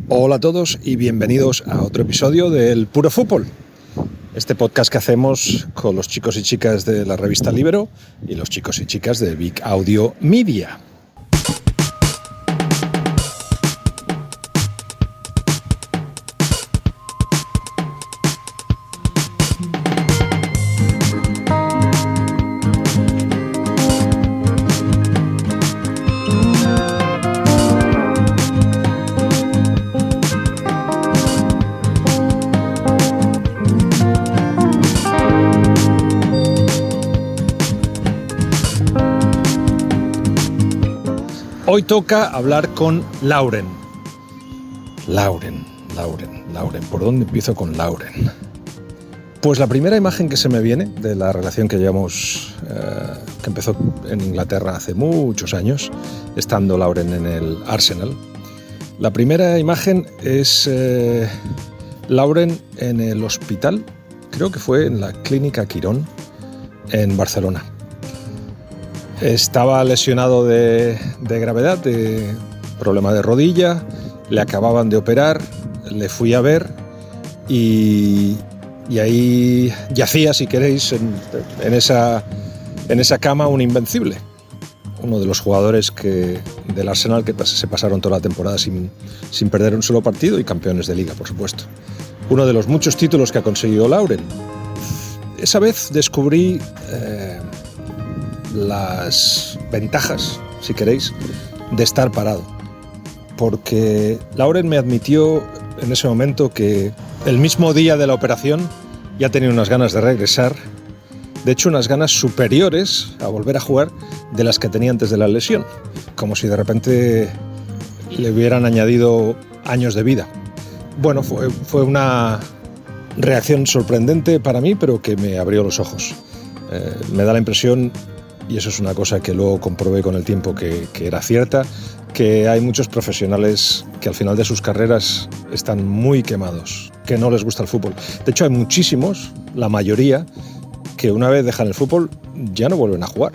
Hola a todos y bienvenidos a otro episodio del Puro Fútbol. Este podcast que hacemos con los chicos y chicas de la revista Libero y los chicos y chicas de Big Audio Media. Hoy toca hablar con Lauren. Lauren. ¿Por dónde empiezo con Lauren? Pues la primera imagen que se me viene de la relación que llevamos, que empezó en Inglaterra hace muchos años, estando Lauren en el Arsenal. La primera imagen es Lauren en el hospital, creo que fue en la Clínica Quirón, en Barcelona. Estaba lesionado de gravedad, de problema de rodilla, le acababan de operar, le fui a ver y ahí yacía, si queréis, en esa cama un invencible. Uno de los jugadores del Arsenal que se pasaron toda la temporada sin perder un solo partido y campeones de liga, por supuesto. Uno de los muchos títulos que ha conseguido Lauren. Esa vez descubrí las ventajas, si queréis, de estar parado. Porque Lauren me admitió en ese momento que el mismo día de la operación ya tenía unas ganas de regresar, de hecho unas ganas superiores a volver a jugar de las que tenía antes de la lesión, como si de repente le hubieran añadido años de vida. Bueno, fue una reacción sorprendente para mí, pero que me abrió los ojos. Me da la impresión, y eso es una cosa que luego comprobé con el tiempo que era cierta, que hay muchos profesionales que al final de sus carreras están muy quemados, que no les gusta el fútbol. De hecho, hay muchísimos, la mayoría, que una vez dejan el fútbol ya no vuelven a jugar.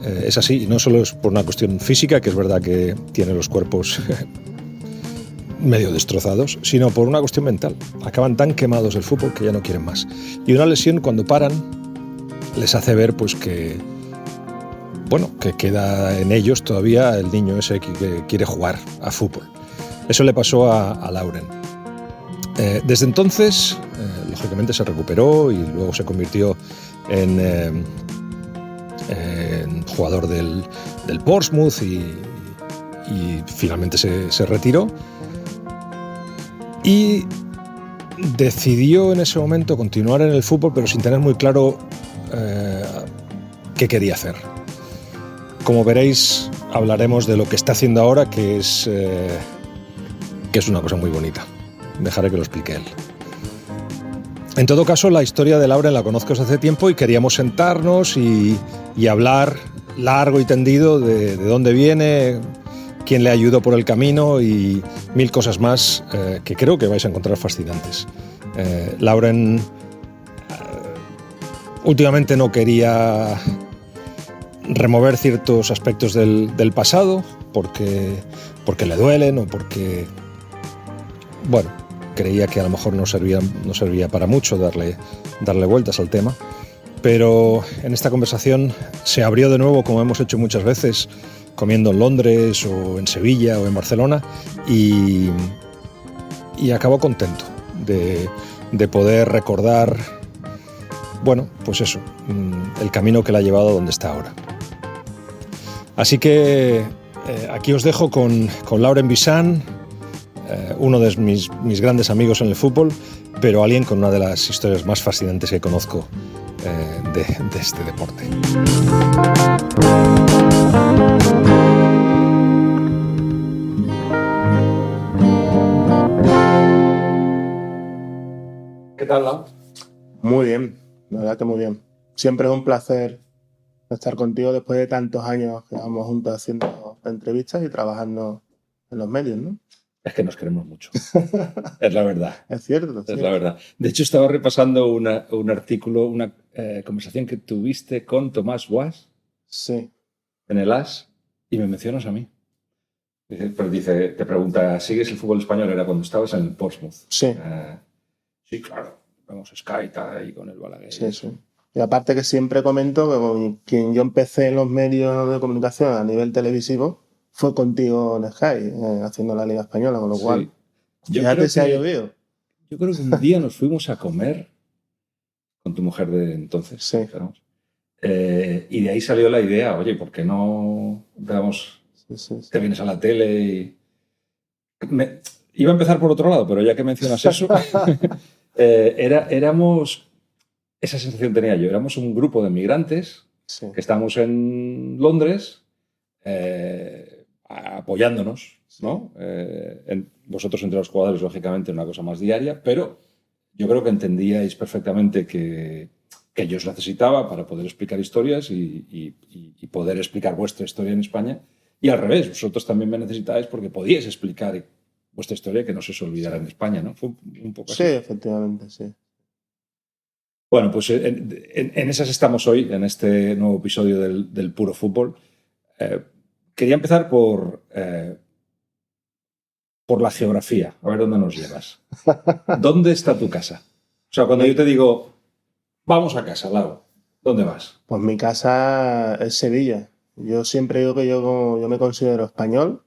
Es así, y no solo es por una cuestión física, que es verdad que tienen los cuerpos medio destrozados, sino por una cuestión mental. Acaban tan quemados del fútbol que ya no quieren más. Y una lesión, cuando paran, les hace ver pues que queda en ellos todavía el niño ese que quiere jugar a fútbol. Eso le pasó a Lauren. Desde entonces, lógicamente se recuperó y luego se convirtió en jugador del Portsmouth y finalmente se retiró. Y decidió en ese momento continuar en el fútbol, pero sin tener muy claro qué quería hacer. Como veréis, hablaremos de lo que está haciendo ahora, que es una cosa muy bonita. Dejaré que lo explique él. En todo caso, la historia de Lauren la conozco desde hace tiempo y queríamos sentarnos y hablar largo y tendido de dónde viene, quién le ayudó por el camino y mil cosas más que creo que vais a encontrar fascinantes. Lauren últimamente no quería remover ciertos aspectos del pasado porque le duelen o porque, bueno, creía que a lo mejor no servía para mucho darle vueltas al tema. Pero en esta conversación se abrió de nuevo, como hemos hecho muchas veces, comiendo en Londres o en Sevilla o en Barcelona, y acabó contento de poder recordar, bueno, pues eso, el camino que le ha llevado a donde está ahora. Así que aquí os dejo con Lauren Bissan, uno de mis grandes amigos en el fútbol, pero alguien con una de las historias más fascinantes que conozco de este deporte. ¿Qué tal, Lau? Muy bien, la verdad que muy bien. Siempre es un placer estar contigo después de tantos años que vamos juntos haciendo entrevistas y trabajando en los medios, ¿no? Es que nos queremos mucho. Es la verdad. Es cierto. Es la verdad. De hecho, estaba repasando un artículo, una conversación que tuviste con Tomás Boas. Sí. En el AS, y me mencionas a mí. Pero dice, te pregunta, ¿sigues el fútbol español? Era cuando estabas en el Portsmouth. Sí. Sí, claro. Vemos Sky ahí con el Balaguer. Sí, sí. Y aparte que siempre comento que con quien yo empecé en los medios de comunicación a nivel televisivo fue contigo en Sky, haciendo la Liga Española, con lo cual, fíjate si ha llovido. Yo creo que un día nos fuimos a comer con tu mujer de entonces. Sí. Y de ahí salió la idea, oye, ¿por qué no te vienes a la tele? Y... Iba a empezar por otro lado, pero ya que mencionas eso, éramos, esa sensación tenía yo, éramos un grupo de migrantes que estábamos en Londres apoyándonos, ¿no? Vosotros entre los jugadores, lógicamente, una cosa más diaria, pero yo creo que entendíais perfectamente que yo os necesitaba para poder explicar historias y poder explicar vuestra historia en España. Y al revés, vosotros también me necesitáis porque podíais explicar vuestra historia que no se os olvidara en España, ¿no? Fue un poco así. Sí, efectivamente, sí. Bueno, pues en esas estamos hoy, en este nuevo episodio del Puro Fútbol. Quería empezar por la geografía, a ver dónde nos llevas. ¿Dónde está tu casa? O sea, cuando yo te digo, vamos a casa, Lau, ¿dónde vas? Pues mi casa es Sevilla. Yo siempre digo que yo me considero español,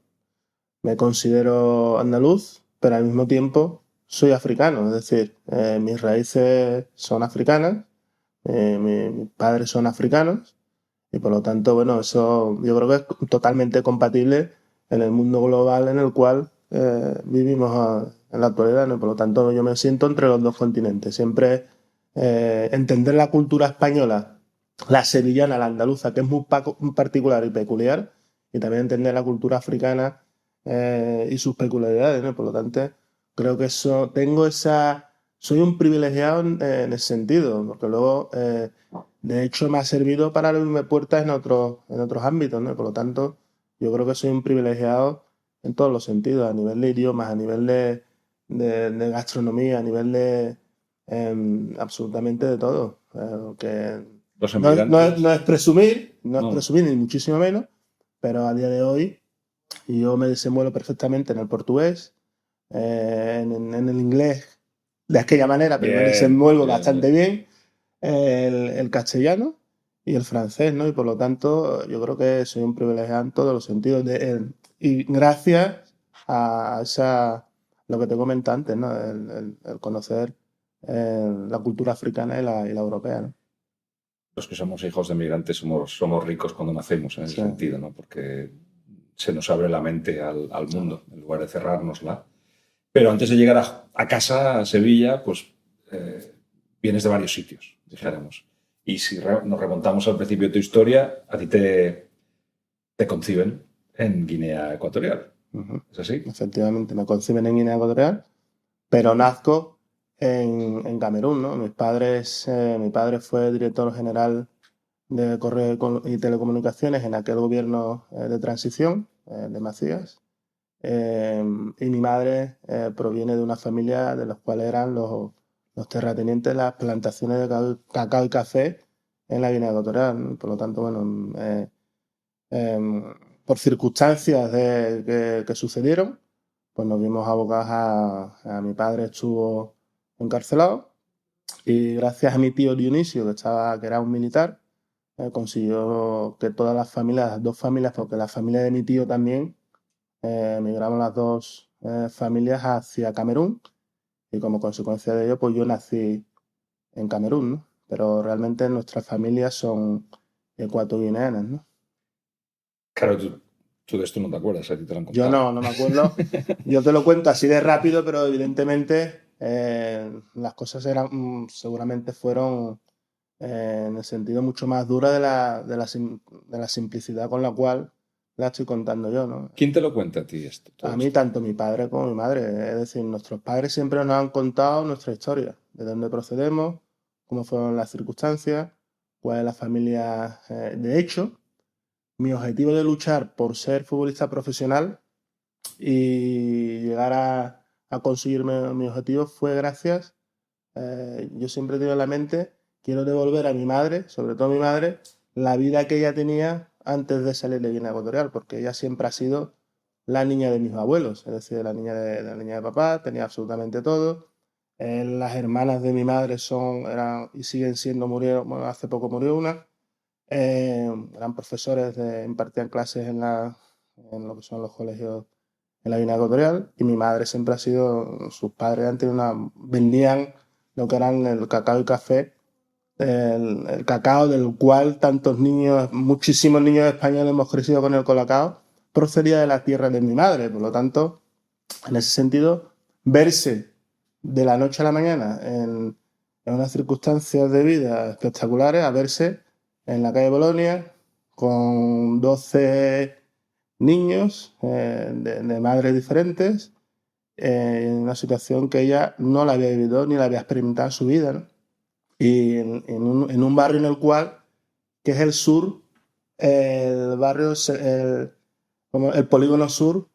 me considero andaluz, pero al mismo tiempo soy africano. Es decir, mis raíces son africanas, mis padres son africanos, y por lo tanto, bueno, eso yo creo que es totalmente compatible en el mundo global en el cual vivimos en la actualidad, ¿no? Por lo tanto, yo me siento entre los dos continentes. Siempre entender la cultura española, la sevillana, la andaluza, que es muy particular y peculiar, y también entender la cultura africana y sus peculiaridades, ¿no? Por lo tanto, creo que eso soy un privilegiado en ese sentido, porque luego, de hecho, me ha servido para abrirme puertas en otros ámbitos, ¿no? Por lo tanto, yo creo que soy un privilegiado en todos los sentidos, a nivel de idiomas, a nivel de gastronomía, a nivel de absolutamente de todo. Que no es presumir, no es presumir ni muchísimo menos, pero a día de hoy yo me desenvuelvo perfectamente en el portugués, en el inglés de aquella manera, pero me desenvuelvo bastante bien, el castellano y el francés, ¿no? Y por lo tanto yo creo que soy un privilegiado en todos los sentidos. Y gracias a lo que te comenté antes, ¿no? El conocer la cultura africana y la europea, ¿no? Los que somos hijos de migrantes somos ricos cuando nacemos en ese sentido, ¿no? Porque se nos abre la mente al mundo en lugar de cerrárnosla. Pero antes de llegar a casa, a Sevilla, pues vienes de varios sitios, dijéramos. Y si nos remontamos al principio de tu historia, a ti te conciben en Guinea Ecuatorial. ¿Es así? Efectivamente, me conciben en Guinea Ecuatorial, pero nazco en Camerún, ¿no? Mi padre fue director general de Correo y Telecomunicaciones en aquel gobierno de transición de Macías. Y mi madre proviene de una familia de los cuales eran los terratenientes de las plantaciones de cacao y café en la Guinea Ecuatorial, ¿no? Por lo tanto, bueno, por circunstancias que sucedieron, pues nos vimos abocados a mi padre estuvo encarcelado y gracias a mi tío Dionisio, que era un militar, consiguió que todas las familias, las dos familias, porque la familia de mi tío también, emigramos las dos familias hacia Camerún y como consecuencia de ello, pues yo nací en Camerún, ¿no? Pero realmente nuestras familias son ecuatoguineanas, ¿no? Claro, tú de esto no te acuerdas, a ti te lo han Yo contado. no me acuerdo. Yo te lo cuento así de rápido, pero evidentemente las cosas seguramente fueron en el sentido mucho más dura de la simplicidad con la cual la estoy contando yo, ¿no? ¿Quién te lo cuenta a ti esto? A mí, tanto mi padre como mi madre. Es decir, nuestros padres siempre nos han contado nuestra historia, de dónde procedemos, cómo fueron las circunstancias, cuál es la familia. De hecho, mi objetivo de luchar por ser futbolista profesional y llegar a conseguir mi objetivo fue gracias. Yo siempre he tenido en la mente, quiero devolver a mi madre, sobre todo a mi madre, la vida que ella tenía antes de salir de Guinea Ecuatorial, porque ella siempre ha sido la niña de mis abuelos, es decir, la niña de papá, tenía absolutamente todo. Las hermanas de mi madre eran y siguen siendo, murieron, bueno, hace poco murió una. Eran profesores, impartían clases en lo que son los colegios en la Guinea Ecuatorial, y mi madre siempre ha sido, sus padres vendían lo que eran el cacao y café, el cacao del cual tantos niños, muchísimos niños españoles hemos crecido con el colacao, procedía de la tierra de mi madre. Por lo tanto, en ese sentido, verse de la noche a la mañana en unas circunstancias de vida espectaculares, a verse en la calle Bolonia con 12 niños de madres diferentes, en una situación que ella no la había vivido ni la había experimentado en su vida, ¿no? Y en un barrio en el cual, que es el sur, el barrio, como el polígono sur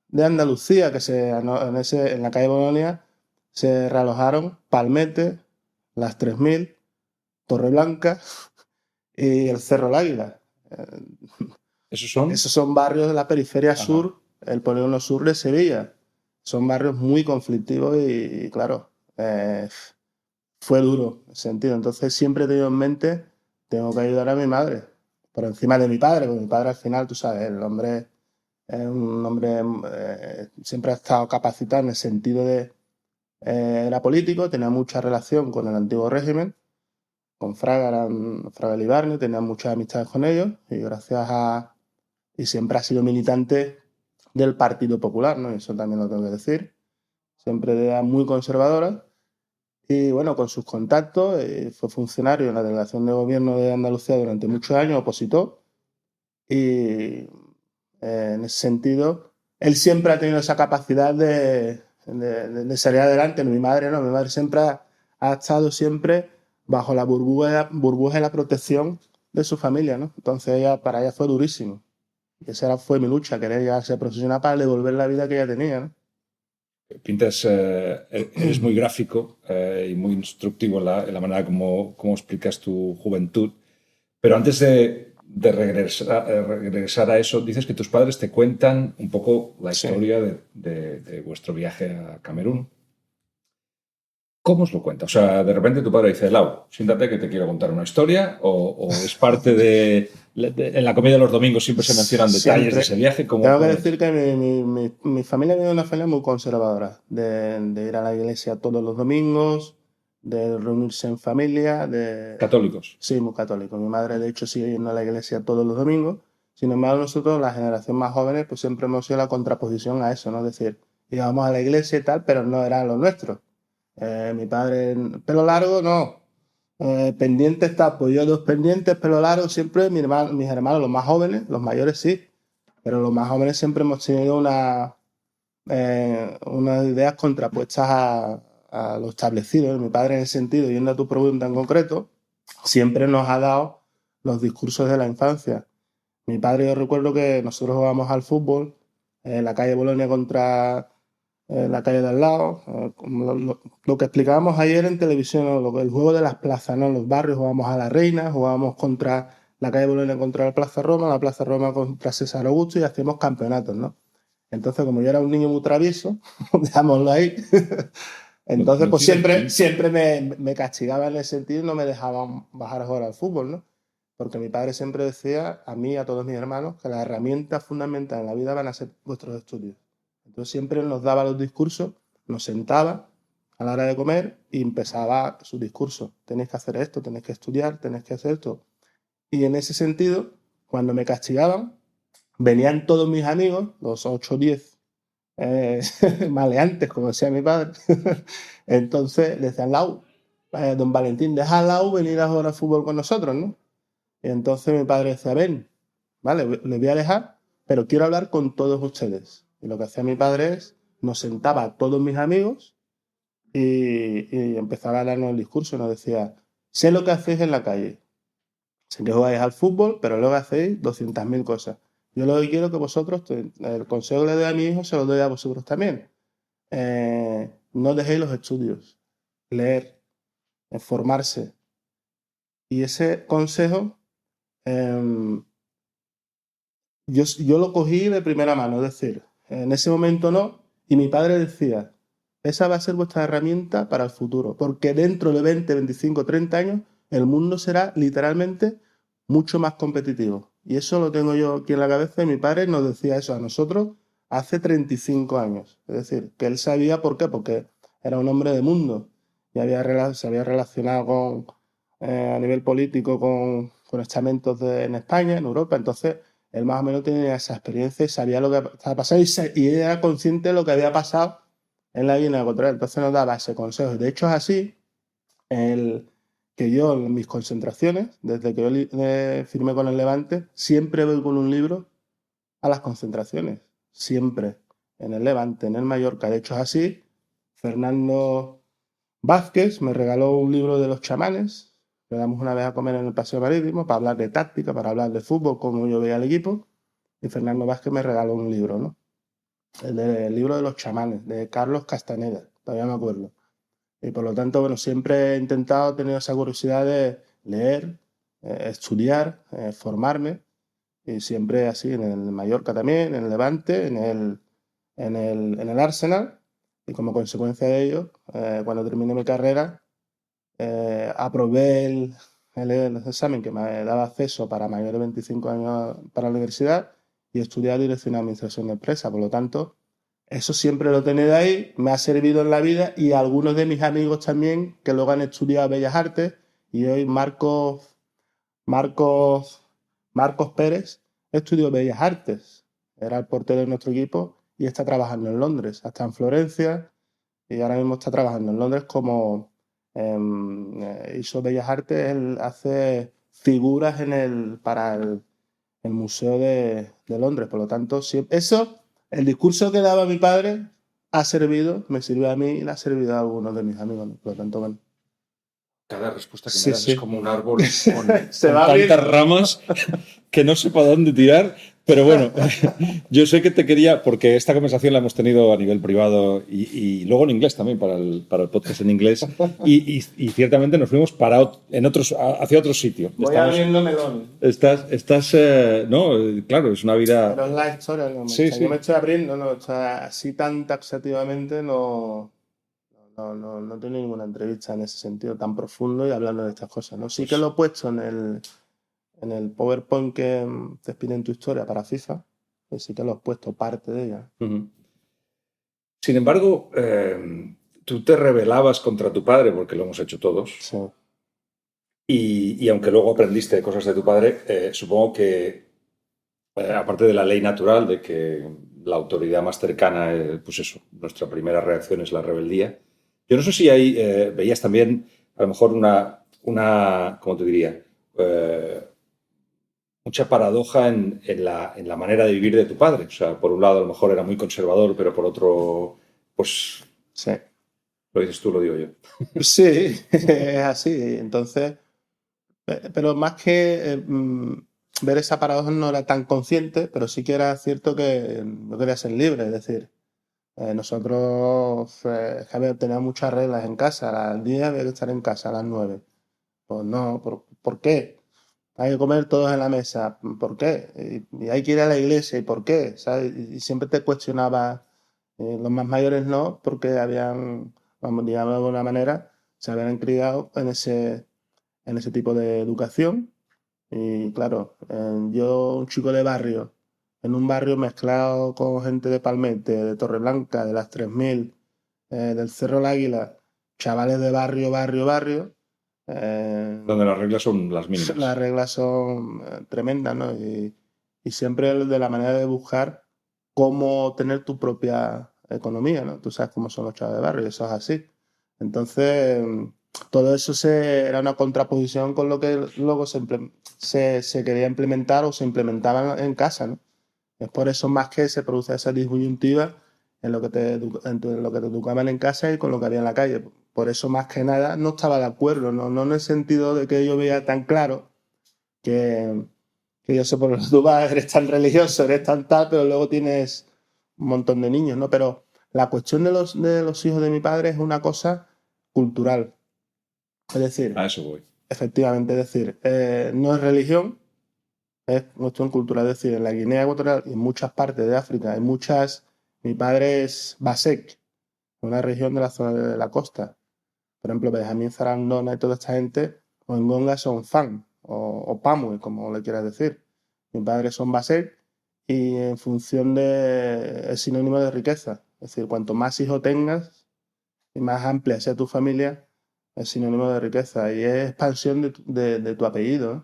de Andalucía, que en la calle Bolonia se realojaron Palmete, Las 3000, Torreblanca y el Cerro del Águila. Esos son barrios de la periferia sur, el polígono sur de Sevilla. Son barrios muy conflictivos y claro, fue duro en ese sentido. Entonces siempre he tenido en mente, tengo que ayudar a mi madre, por encima de mi padre, porque mi padre al final, tú sabes, el hombre es un hombre, siempre ha estado capacitado en el sentido de, era político, tenía mucha relación con el antiguo régimen, con Fraga y Barney, tenía muchas amistades con ellos, y siempre ha sido militante del Partido Popular, ¿no? Y eso también lo tengo que decir. Siempre de edad muy conservadora. Y bueno, con sus contactos, fue funcionario en la delegación de gobierno de Andalucía durante muchos años, opositor. Y en ese sentido, él siempre ha tenido esa capacidad de salir adelante. Mi madre no, mi madre siempre ha estado siempre bajo la burbuja y la protección de su familia, ¿no? Entonces para ella fue durísimo. Y esa fue mi lucha, querer llegar a ser profesional para devolver la vida que ella tenía, ¿no? Pintas, eres muy gráfico y muy instructivo en la manera como explicas tu juventud. Pero antes de regresar a eso, dices que tus padres te cuentan un poco la historia de vuestro viaje a Camerún. ¿Cómo os lo cuenta? O sea, de repente tu padre dice, Lau, siéntate que te quiero contar una historia, o es parte en la comida de los domingos siempre se mencionan detalles de ese viaje. Tengo que decir que mi familia es una familia muy conservadora, de ir a la iglesia todos los domingos, de reunirse en familia. ¿Católicos? Sí, muy católicos. Mi madre, de hecho, sigue yendo a la iglesia todos los domingos. Sin embargo, nosotros, la generación más jóvenes, pues siempre hemos sido la contraposición a eso, ¿no? Es decir, íbamos a la iglesia y tal, pero no era lo nuestro. Mi padre, pelo largo, no. Pendiente está, pues yo dos pendientes, pelo largo, siempre mis hermanos, los más jóvenes, los mayores sí, pero los más jóvenes siempre hemos tenido unas ideas contrapuestas a lo establecido. Mi padre, en ese sentido, yendo a tu pregunta en concreto, siempre nos ha dado los discursos de la infancia. Mi padre, yo recuerdo que nosotros jugábamos al fútbol en la calle Bolonia contra la calle de al lado, lo que explicábamos ayer en televisión, ¿no? El juego de las plazas, ¿no? En los barrios jugábamos a la Reina, jugábamos contra la calle Bolonia contra la Plaza Roma contra César Augusto, y hacíamos campeonatos, ¿no? Entonces, como yo era un niño muy travieso, dejámoslo ahí. Entonces, pues siempre me castigaba en ese sentido y no me dejaban bajar a jugar al fútbol, ¿no? Porque mi padre siempre decía a mí y a todos mis hermanos que las herramientas fundamentales en la vida van a ser vuestros estudios. Entonces siempre nos daba los discursos, nos sentaba a la hora de comer y empezaba su discurso. Tenéis que hacer esto, tenéis que estudiar, tenéis que hacer esto. Y en ese sentido, cuando me castigaban, venían todos mis amigos, los 8 o 10 maleantes, como decía mi padre. Entonces le decían, Lau, don Valentín, deja a Lau venir a jugar al fútbol con nosotros, ¿no? Y entonces mi padre decía, ven, vale, le voy a dejar, pero quiero hablar con todos ustedes. Y lo que hacía mi padre es, nos sentaba a todos mis amigos y empezaba a darnos el discurso. Nos decía, sé lo que hacéis en la calle, sé que jugáis al fútbol, pero luego hacéis 200.000 cosas. Yo lo que quiero es que vosotros, el consejo que le doy a mi hijo, se lo doy a vosotros también. No dejéis los estudios, leer, formarse. Y ese consejo yo lo cogí de primera mano, es decir, en ese momento no. Y mi padre decía, esa va a ser vuestra herramienta para el futuro, porque dentro de 20, 25, 30 años el mundo será literalmente mucho más competitivo. Y eso lo tengo yo aquí en la cabeza y mi padre nos decía eso a nosotros hace 35 años. Es decir, que él sabía por qué, porque era un hombre de mundo y se había relacionado a nivel político con estamentos en España, en Europa. Entonces, él más o menos tenía esa experiencia y sabía lo que estaba pasando y era consciente de lo que había pasado en la Guinea Ecuatorial. Entonces nos daba ese consejo. De hecho, es así que yo en mis concentraciones, desde que yo firmé con el Levante, siempre voy con un libro a las concentraciones. Siempre. En el Levante, en el Mallorca. De hecho, es así. Fernando Vázquez me regaló un libro de los chamanes. Quedamos una vez a comer en el Paseo Marítimo para hablar de táctica, para hablar de fútbol, cómo yo veía al equipo. Y Fernando Vázquez me regaló un libro, ¿no? El libro de los chamanes, de Carlos Castaneda, todavía me acuerdo. Y por lo tanto, bueno, siempre he intentado tener esa curiosidad de leer, estudiar, formarme. Y siempre así, en el Mallorca también, en el Levante, en el Arsenal. Y como consecuencia de ello, cuando terminé mi carrera, aprobé el examen que me daba acceso para mayores de 25 años para la universidad y estudié Dirección de Administración de Empresas. Por lo tanto, eso siempre lo he tenido ahí, me ha servido en la vida y a algunos de mis amigos también que luego han estudiado Bellas Artes y hoy Marcos Pérez estudió Bellas Artes, era el portero de nuestro equipo y está trabajando en Londres, hasta en Florencia y ahora mismo está trabajando en Londres como hizo Bellas Artes, él hace figuras para el Museo de Londres, por lo tanto, el discurso que daba mi padre me sirvió a mí y le ha servido a algunos de mis amigos, ¿no? Por lo tanto, bueno. Cada respuesta que Sí, me das sí. es como un árbol con Se con va tantas abriendo. ramas que no sé para dónde tirar. Pero bueno, yo sé que te quería, porque esta conversación la hemos tenido a nivel privado y luego en inglés también, para el podcast en inglés. Y ciertamente nos fuimos hacia otro sitio. Voy abriendo melón. No, claro, es una vida. Pero es la historia, ¿no? Sí, sí. Yo me estoy abriendo, ¿no? O sea, así tan taxativamente no tengo ninguna entrevista en ese sentido tan profundo y hablando de estas cosas, ¿no? Sí que lo he puesto en el PowerPoint que te expide en tu historia para FIFA, pues sí que lo he puesto parte de ella. Uh-huh. Sin embargo, tú te rebelabas contra tu padre, porque lo hemos hecho todos. Sí. Y aunque luego aprendiste cosas de tu padre, supongo que, aparte de la ley natural de que la autoridad más cercana, pues eso, nuestra primera reacción es la rebeldía, yo no sé si ahí veías también a lo mejor una ¿cómo te diría? Mucha paradoja en la manera de vivir de tu padre. O sea, por un lado a lo mejor era muy conservador, pero por otro, pues... Sí. Lo dices tú, lo digo yo. Sí, es así. Entonces, pero más que ver esa paradoja no era tan consciente, pero sí que era cierto que no quería ser libre. Es decir, nosotros, Javier, teníamos muchas reglas en casa. Al día había que estar en casa a las 9. Pues no, ¿por qué? Hay que comer todos en la mesa, ¿por qué? Y hay que ir a la iglesia, ¿y por qué? ¿Sabes? Y siempre te cuestionaba, los más mayores no, porque habían, vamos, digamos de alguna manera, se habían criado en ese tipo de educación. Y claro, yo, un chico de barrio, en un barrio mezclado con gente de Palmete, de Torreblanca, de las 3000, del Cerro del Águila, chavales de barrio, donde las reglas son las mínimas. las reglas son tremendas, ¿no? Y siempre de la manera de buscar cómo tener tu propia economía, ¿no? Tú sabes cómo son los chavos de barrio, y eso es así. Entonces, todo eso era una contraposición con lo que luego se quería implementar o se implementaba en casa, ¿no? Es por eso más que se produce esa disyuntiva en lo que te educaban en casa y con lo que había en la calle. Por eso más que nada no estaba de acuerdo, no en el sentido de que yo veía tan claro que yo sé por lo que tú vas, eres tan religioso, eres tan tal, pero luego tienes un montón de niños, ¿no? Pero la cuestión de los hijos de mi padre es una cosa cultural. Es decir, a eso voy. Efectivamente, es decir, no es religión, es cuestión cultural. Es decir, en la Guinea Ecuatorial y en muchas partes de África hay muchas Mi padre es Basek, una región de la zona de la costa. Por ejemplo, Benjamín Zarandona y toda esta gente, o en Gonga son Fan, o Pamue, como le quieras decir. Mi padre son Basek y en función de... es sinónimo de riqueza. Es decir, cuanto más hijos tengas y más amplia sea tu familia, es sinónimo de riqueza. Y es expansión de tu apellido, ¿eh?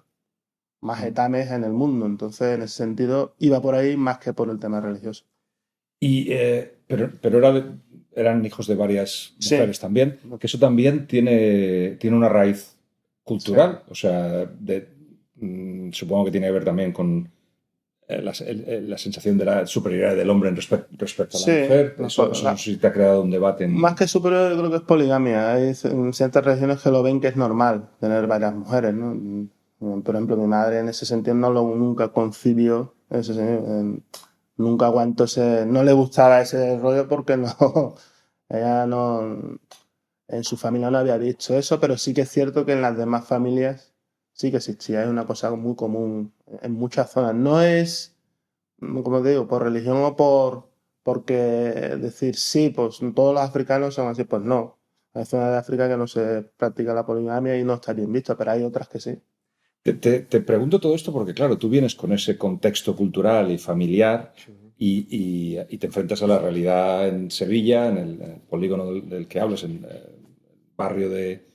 Más etames en el mundo. Entonces, en ese sentido, iba por ahí más que por el tema religioso. Pero eran hijos de varias Sí. mujeres también, que eso también tiene una raíz cultural, Sí. o sea, supongo que tiene que ver también con la sensación de la superioridad del hombre respecto a la Sí, mujer. Eso no sé si te ha creado un debate. Más que superior, yo creo que es poligamia. Hay ciertas regiones que lo ven que es normal tener varias mujeres, ¿no? Por ejemplo, mi madre en ese sentido nunca concibió nunca aguantó no le gustaba ese rollo porque no, ella no, en su familia no había visto eso, pero sí que es cierto que en las demás familias sí que existía, es una cosa muy común en muchas zonas. No es, como te digo, por religión o porque decir sí, pues todos los africanos son así, pues no. Hay zonas de África que no se practica la poligamia y no está bien visto, pero hay otras que sí. Te pregunto todo esto porque, claro, tú vienes con ese contexto cultural y familiar y te enfrentas a la realidad en Sevilla, en el polígono del que hablas, en el barrio de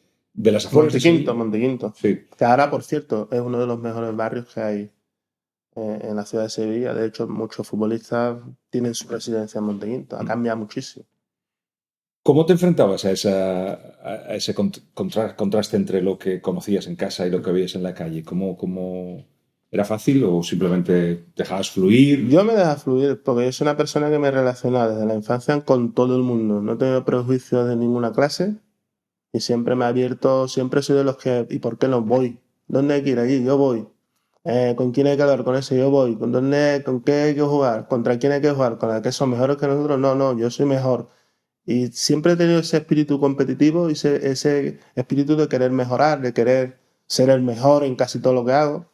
las afueras de Sevilla. Montequinto. Sí. Que ahora, por cierto, es uno de los mejores barrios que hay en la ciudad de Sevilla. De hecho, muchos futbolistas tienen su residencia en Montequinto. Ha cambiado muchísimo. ¿Cómo te enfrentabas a ese contraste entre lo que conocías en casa y lo que veías en la calle? ¿Cómo era fácil o simplemente dejabas fluir? Yo me dejo fluir porque yo soy una persona que me relaciona desde la infancia con todo el mundo. No tengo prejuicios de ninguna clase y siempre me he abierto, siempre soy de los que, ¿y por qué no voy? ¿Dónde hay que ir allí? Yo voy. ¿Con quién hay que hablar? Con ese yo voy. ¿Con qué hay que jugar? ¿Contra quién hay que jugar? ¿Con el que son mejores que nosotros? No, yo soy mejor. Y siempre he tenido ese espíritu competitivo y ese espíritu de querer mejorar, de querer ser el mejor en casi todo lo que hago.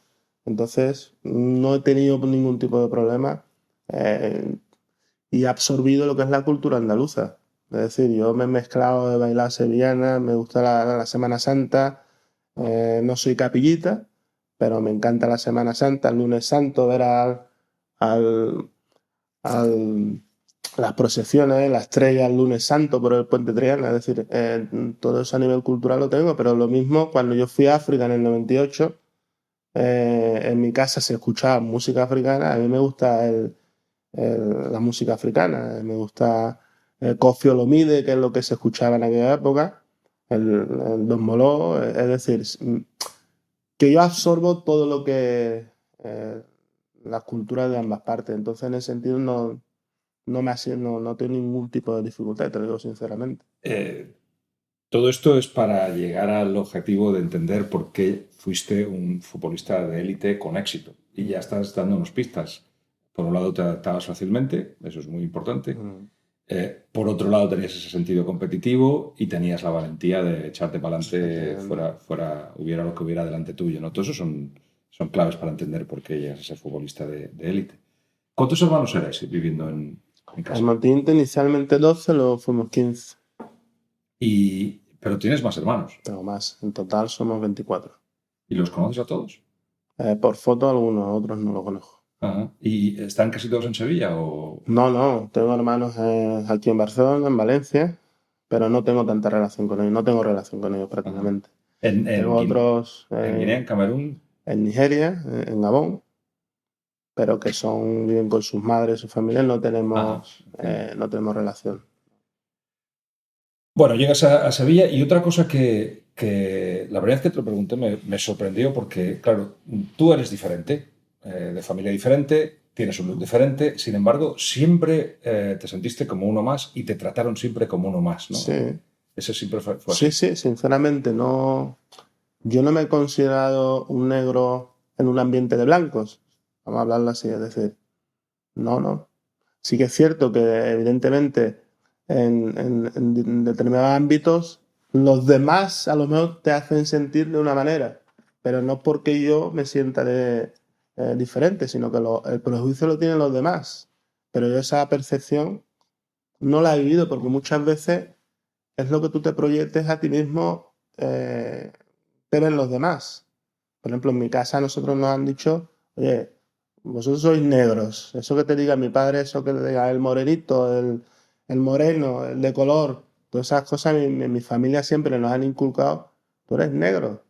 Entonces, no he tenido ningún tipo de problema y he absorbido lo que es la cultura andaluza. Es decir, yo me he mezclado de bailar sevillana, me gusta la Semana Santa, no soy capillita, pero me encanta la Semana Santa, el lunes santo, ver al, al las procesiones, la estrella el lunes santo por el puente Triana, es decir, todo eso a nivel cultural lo tengo, pero lo mismo cuando yo fui a África en el 98, en mi casa se escuchaba música africana, a mí me gusta la música africana, me gusta Koffi Olomide, que es lo que se escuchaba en aquella época, el Don Moló, es decir, que yo absorbo todo lo que las culturas de ambas partes, entonces en ese sentido no tengo ningún tipo de dificultad, te lo digo sinceramente. Todo esto es para llegar al objetivo de entender por qué fuiste un futbolista de élite con éxito. Y ya estás dando unas pistas. Por un lado te adaptabas fácilmente, eso es muy importante. Por otro lado tenías ese sentido competitivo y tenías la valentía de echarte para adelante hubiera lo que hubiera delante tuyo, ¿no? Todo eso son claves para entender por qué llegas a ser futbolista de élite. ¿Cuántos hermanos erais viviendo en casa? En Montiente inicialmente 12, luego fuimos 15. Pero tienes más hermanos. Tengo más, en total somos 24. ¿Y los conoces a todos? Por foto algunos, otros no los conozco. Ajá. ¿Y están casi todos en Sevilla o...? No, tengo hermanos aquí en Barcelona, en Valencia, pero no tengo tanta relación con ellos, no tengo relación con ellos prácticamente. Tengo otros en Guinea, en Camerún, en Nigeria, en Gabón, pero que viven con sus madres, sus familias, no tenemos relación. Bueno, llegas a Sevilla y otra cosa que la verdad es que te lo pregunté me sorprendió porque, claro, tú eres diferente, de familia diferente, tienes un look diferente, sin embargo, siempre te sentiste como uno más y te trataron siempre como uno más, ¿no? Sí. Eso siempre fue así. Sí, sinceramente, no. Yo no me he considerado un negro en un ambiente de blancos, vamos a hablarlo así, es decir, no. Sí que es cierto que evidentemente en determinados ámbitos los demás a lo mejor te hacen sentir de una manera, pero no porque yo me sienta diferente, sino que el prejuicio lo tienen los demás. Pero yo esa percepción no la he vivido, porque muchas veces es lo que tú te proyectes a ti mismo, pero en los demás. Por ejemplo, en mi casa nosotros nos han dicho, oye, vosotros sois negros. Eso que te diga mi padre, eso que te diga el morenito, el moreno, el de color, todas esas cosas en mi familia siempre nos han inculcado, tú eres negro.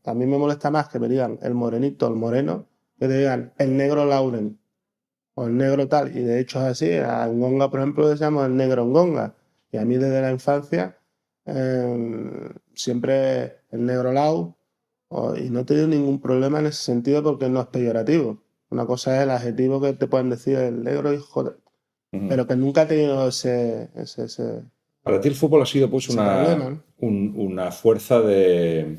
A mí me molesta más que me digan el morenito, el moreno, que te digan el negro Lauren o el negro tal. Y de hecho es así. A Ngonga, por ejemplo, le decíamos el negro Ngonga. Y a mí desde la infancia, siempre el negro Lau. Y no he tenido ningún problema en ese sentido porque no es peyorativo. Una cosa es el adjetivo que te pueden decir el negro, hijo de... Pero que nunca he tenido ese Para ti el fútbol ha sido pues problema, ¿no? una fuerza de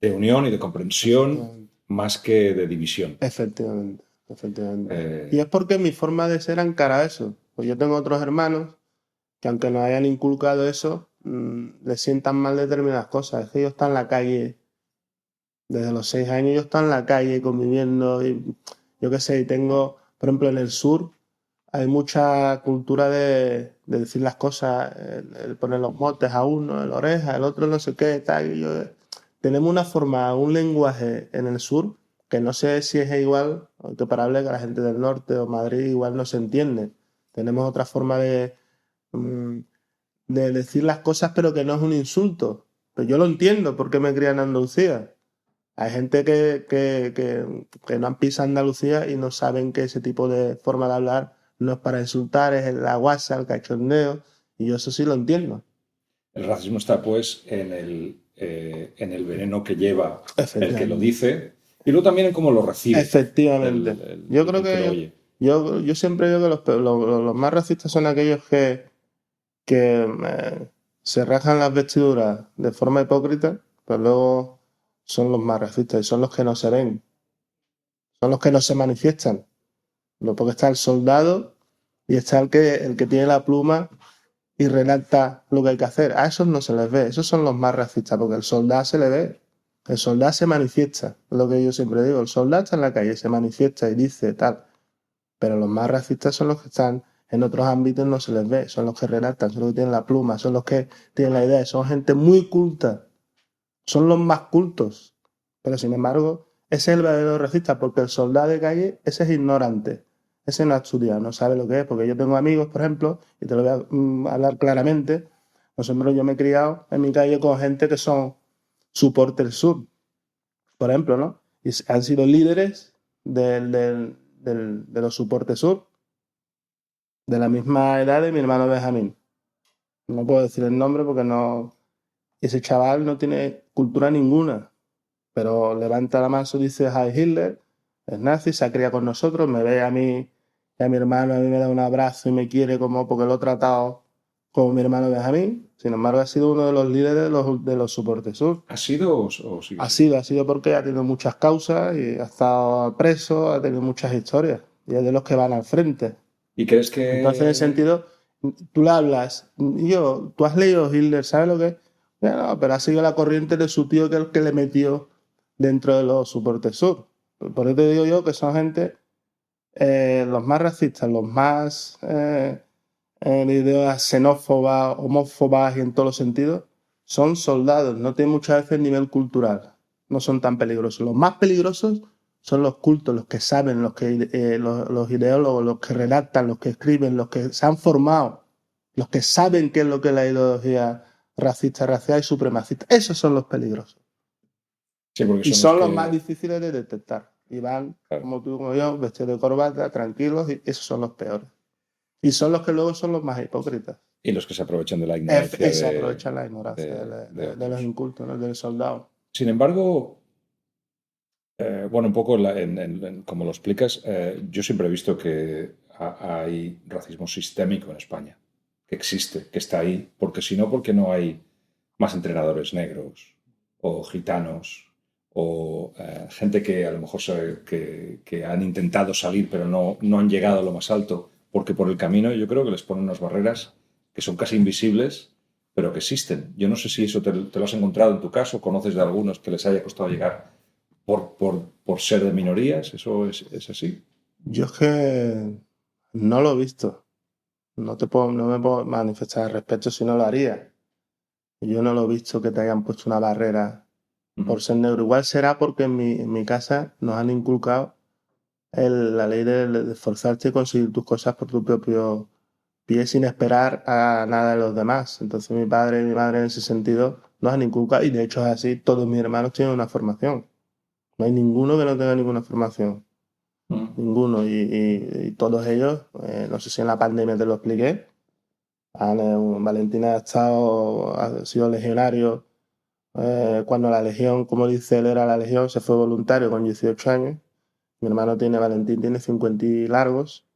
unión y de comprensión más que de división. Efectivamente. Y es porque mi forma de ser encara eso. Pues yo tengo otros hermanos que aunque nos hayan inculcado eso, les sientan mal determinadas cosas. Es que ellos están en la calle, desde los 6 años ellos están en la calle conviviendo y yo qué sé, y tengo, por ejemplo, en el sur hay mucha cultura de decir las cosas, el poner los motes a uno, el oreja, el otro no sé qué, tal. Tenemos una forma, un lenguaje en el sur que no sé si es igual o comparable que la gente del norte o Madrid igual no se entiende. Tenemos otra forma de decir las cosas, pero que no es un insulto. Pero yo lo entiendo porque me crié en Andalucía. Hay gente que no han pisado Andalucía y no saben que ese tipo de forma de hablar no es para insultar, es la guasa, el cachondeo, y yo eso sí lo entiendo. El racismo está pues en el veneno que lleva el que lo dice y luego también en cómo lo recibe. Efectivamente. Yo creo que yo siempre digo que los más racistas son aquellos que se rajan las vestiduras de forma hipócrita, pero luego son los más racistas y son los que no se ven, son los que no se manifiestan. Porque está el soldado y está el que tiene la pluma y relata lo que hay que hacer. A esos no se les ve, esos son los más racistas, porque el soldado se le ve, el soldado se manifiesta, es lo que yo siempre digo, el soldado está en la calle, se manifiesta y dice tal, pero los más racistas son los que están en otros ámbitos, no se les ve, son los que relatan, son los que tienen la pluma, son los que tienen la idea, son gente muy culta, son los más cultos, pero sin embargo, ese es el verdadero racista, porque el soldado de calle, ese es ignorante. Ese no ha estudiado, no sabe lo que es, porque yo tengo amigos, por ejemplo, y te lo voy a hablar claramente. Nosotros, yo me he criado en mi calle con gente que son supporters sur, por ejemplo, ¿no? Y han sido líderes de los supporters sur, de la misma edad de mi hermano Benjamín. No puedo decir el nombre porque no. Ese chaval no tiene cultura ninguna, pero levanta la mano y dice Heil Hitler, es nazi, se ha criado con nosotros, me ve a mí y a mi hermano, a mí me da un abrazo y me quiere como porque lo he tratado como mi hermano Benjamín. Sin embargo, ha sido uno de los líderes de los Supporters Sur. ¿Ha sido o sigue? Ha sido porque ha tenido muchas causas y ha estado preso, ha tenido muchas historias y es de los que van al frente. ¿Y crees que...? Entonces, en ese sentido, tú le hablas, tú has leído Hitler, ¿sabes lo que es? No, pero ha sido la corriente de su tío que es el que le metió dentro de los Supporters Sur. Por eso te digo yo que son gente, los más racistas, los más de ideas xenófobas, homófobas y en todos los sentidos, son soldados, no tienen muchas veces nivel cultural, no son tan peligrosos. Los más peligrosos son los cultos, los que saben, los ideólogos, los que redactan, los que escriben, los que se han formado, los que saben qué es lo que es la ideología racista, racial y supremacista. Esos son los peligrosos. Sí, y son los más difíciles de detectar. Y van, claro, como tú como yo, vestidos de corbata, tranquilos, y esos son los peores. Y son los que luego son los más hipócritas. Y los que se aprovechan de la ignorancia. Se aprovechan la ignorancia de los incultos, ¿no? Del soldado. Sin embargo, bueno, un poco como lo explicas, yo siempre he visto que hay racismo sistémico en España, que existe, que está ahí, porque si no, ¿por qué no hay más entrenadores negros o gitanos o gente que a lo mejor que han intentado salir pero no han llegado a lo más alto? Porque por el camino yo creo que les ponen unas barreras que son casi invisibles, pero que existen. Yo no sé si eso te lo has encontrado en tu caso, conoces de algunos que les haya costado llegar por ser de minorías. ¿Eso es así? Yo es que no lo he visto. no me puedo manifestar al respecto si no lo haría. Yo no lo he visto que te hayan puesto una barrera por ser negro. Igual será porque en mi casa nos han inculcado la ley de esforzarte y conseguir tus cosas por tu propio pie sin esperar a nada de los demás. Entonces mi padre y mi madre en ese sentido nos han inculcado, y de hecho es así, todos mis hermanos tienen una formación. No hay ninguno que no tenga ninguna formación. Ninguno. Y todos ellos, no sé si en la pandemia te lo expliqué, Valentina ha sido legionario. Cuando la legión, como dice él, era la legión, se fue voluntario con 18 años. Mi hermano Valentín tiene 50 y largos.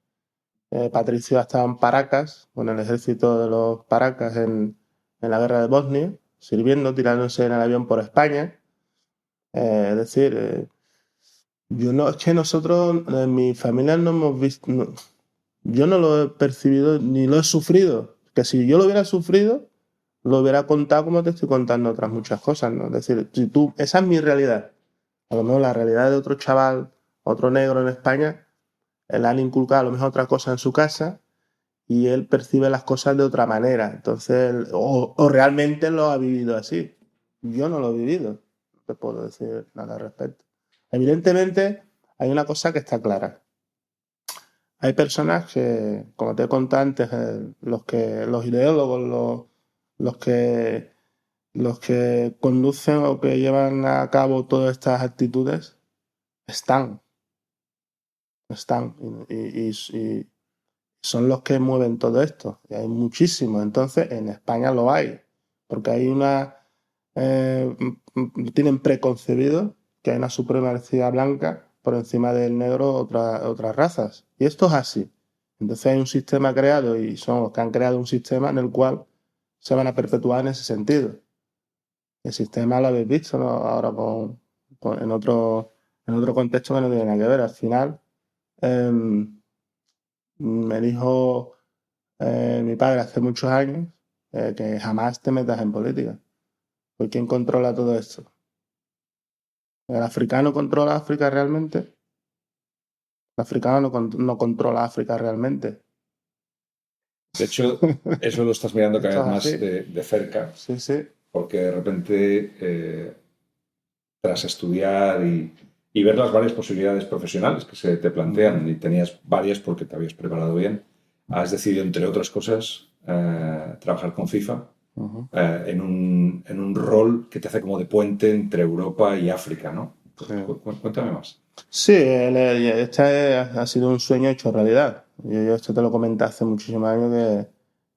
Patricio ha estado en Paracas, con el ejército de los Paracas en la guerra de Bosnia, sirviendo, tirándose en el avión por España. Es decir, es que nosotros en mi familia no hemos visto, yo no lo he percibido ni lo he sufrido. Que si yo lo hubiera sufrido, lo hubiera contado como te estoy contando otras muchas cosas, ¿no? Es decir, esa es mi realidad. A lo mejor la realidad de otro chaval, otro negro en España, le han inculcado a lo mejor otra cosa en su casa y él percibe las cosas de otra manera. Entonces, o realmente lo ha vivido así. Yo no lo he vivido. No te puedo decir nada al respecto. Evidentemente, hay una cosa que está clara. Hay personas que, como te he contado antes, los ideólogos, los que conducen o que llevan a cabo todas estas actitudes, están. Y son los que mueven todo esto. Y hay muchísimos. Entonces, en España lo hay. Porque hay tienen preconcebido que hay una supremacía blanca por encima del negro otras razas. Y esto es así. Entonces hay un sistema creado y son los que han creado un sistema en el cual se van a perpetuar en ese sentido. El sistema lo habéis visto, ¿no? Ahora en otro contexto que no tiene nada que ver. Al final, me dijo mi padre hace muchos años que jamás te metas en política. ¿Por quién controla todo esto? ¿El africano controla África realmente? El africano no controla África realmente. De hecho, eso lo estás mirando cada vez más Así. de cerca. Sí, sí. Porque de repente, tras estudiar y ver las varias posibilidades profesionales que se te plantean, y tenías varias porque te habías preparado bien, has decidido, entre otras cosas, trabajar con FIFA en un rol que te hace como de puente entre Europa y África, ¿no? Sí. Cuéntame más. Sí, este ha sido un sueño hecho realidad. Yo esto te lo comenté hace muchísimos años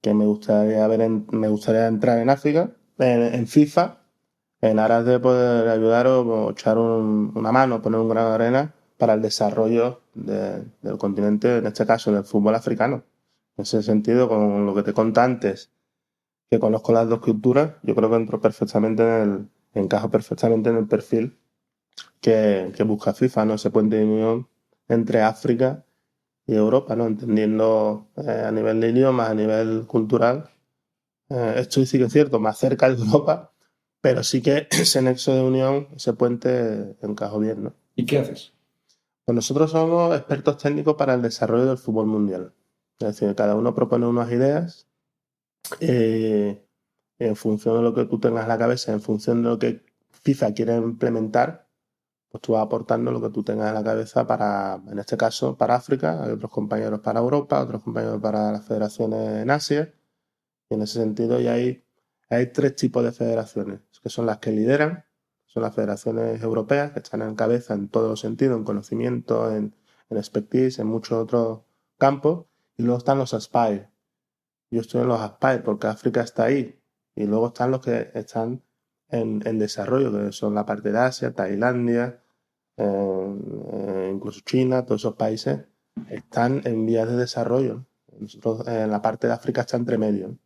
que me gustaría entrar en África, en FIFA, en aras de poder ayudar o echar una mano, poner un grano de arena para el desarrollo del continente, en este caso del fútbol africano. En ese sentido, con lo que te conté antes, que conozco las dos culturas, yo creo que encajo perfectamente en el perfil que busca FIFA, ¿no? Ese puente de unión entre África y Europa, ¿no? Entendiendo a nivel de idiomas, a nivel cultural. Esto sí que es cierto, más cerca de Europa, pero sí que ese nexo de unión, ese puente encajó bien, ¿no? ¿Y qué haces? Pues nosotros somos expertos técnicos para el desarrollo del fútbol mundial. Es decir, cada uno propone unas ideas en función de lo que tú tengas en la cabeza, en función de lo que FIFA quiere implementar, pues tú vas aportando lo que tú tengas en la cabeza en este caso, para África. Hay otros compañeros para Europa, otros compañeros para las federaciones en Asia. Y en ese sentido ya hay tres tipos de federaciones, que son las que lideran, son las federaciones europeas, que están en cabeza en todos los sentidos, en conocimiento, en expertise, en muchos otros campos. Y luego están los Aspire. Yo estoy en los Aspire porque África está ahí. Y luego están los que están en desarrollo, que son la parte de Asia, Tailandia, incluso China, todos esos países están en vías de desarrollo. Nosotros en la parte de África está entre medio.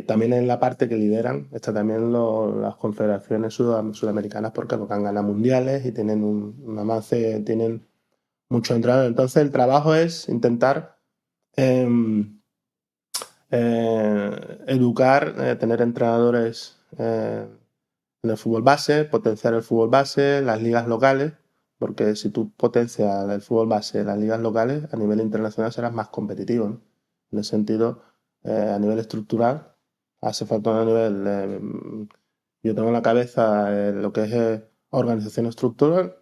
También en la parte que lideran está también las confederaciones sudamericanas porque han ganado mundiales y tienen un avance, tienen muchos entrenadores. Entonces el trabajo es intentar educar, tener entrenadores en el fútbol base, potenciar el fútbol base, las ligas locales, porque si tú potencias el fútbol base, las ligas locales, a nivel internacional serás más competitivo, ¿no? En ese sentido, a nivel estructural, hace falta un nivel... yo tengo en la cabeza lo que es organización estructural,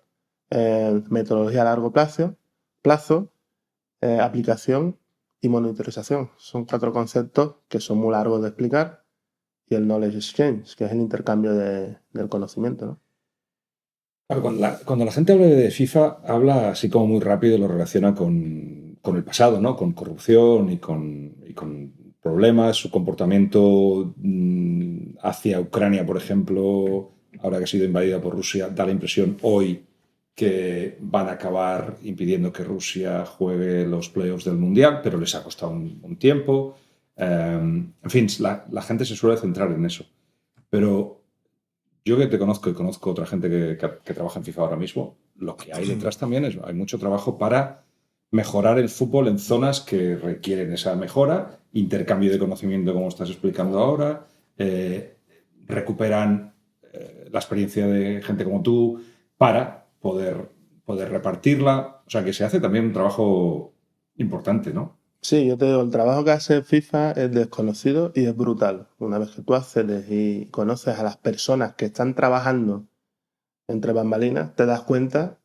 metodología a largo plazo, aplicación y monitorización. Son 4 conceptos que son muy largos de explicar, y el knowledge exchange, que es el intercambio del conocimiento, ¿no? Claro, cuando la gente habla de FIFA, habla así como muy rápido, lo relaciona con el pasado, ¿no? Con corrupción y con problemas, su comportamiento hacia Ucrania, por ejemplo, ahora que ha sido invadida por Rusia, da la impresión hoy que van a acabar impidiendo que Rusia juegue los playoffs del Mundial, pero les ha costado un tiempo. En fin, la gente se suele centrar en eso. Pero yo que te conozco y conozco otra gente que trabaja en FIFA ahora mismo, lo que hay detrás también hay mucho trabajo para mejorar el fútbol en zonas que requieren esa mejora, intercambio de conocimiento como estás explicando ahora, recuperan la experiencia de gente como tú para poder repartirla. O sea, que se hace también un trabajo importante, ¿no? Sí, yo te digo, el trabajo que hace FIFA es desconocido y es brutal. Una vez que tú accedes y conoces a las personas que están trabajando entre bambalinas, te das cuenta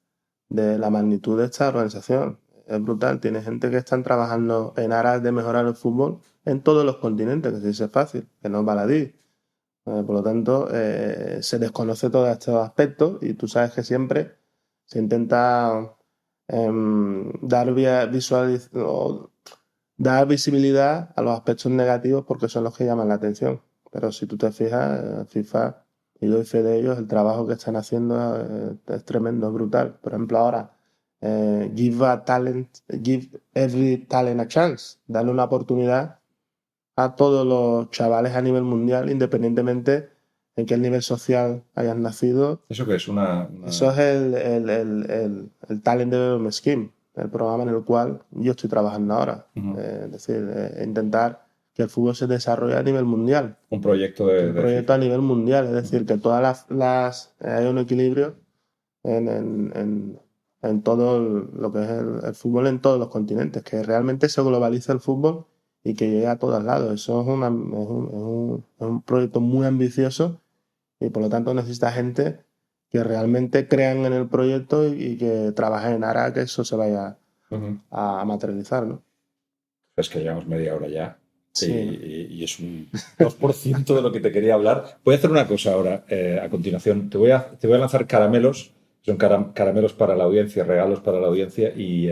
de la magnitud de esta organización. Es brutal. Tiene gente que están trabajando en aras de mejorar el fútbol en todos los continentes, que se dice fácil, que no es baladí. Por lo tanto, se desconoce todos estos aspectos y tú sabes que siempre se intenta dar visibilidad a los aspectos negativos porque son los que llaman la atención. Pero si tú te fijas, FIFA, y doy fe de ellos, el trabajo que están haciendo es tremendo, es brutal. Por ejemplo, ahora, give every talent a chance, darle una oportunidad a todos los chavales a nivel mundial, independientemente en qué nivel social hayas nacido. ¿Eso qué es? Eso es el Talent Development Scheme, el programa en el cual yo estoy trabajando ahora. Es decir, intentar que el fútbol se desarrolle a nivel mundial. Un proyecto Un proyecto a nivel mundial, es decir, que todas hay un equilibrio en todo lo que es el fútbol en todos los continentes, que realmente se globalice el fútbol y que llegue a todos lados. Eso es un proyecto muy ambicioso y por lo tanto necesita gente que realmente crean en el proyecto y que trabajen en aras a que eso se vaya a materializar, ¿no? Es que llevamos media hora ya. Sí. Y es un 2% de lo que te quería hablar. Voy a hacer una cosa ahora, a continuación. Te voy a lanzar caramelos. Son caramelos para la audiencia, regalos para la audiencia y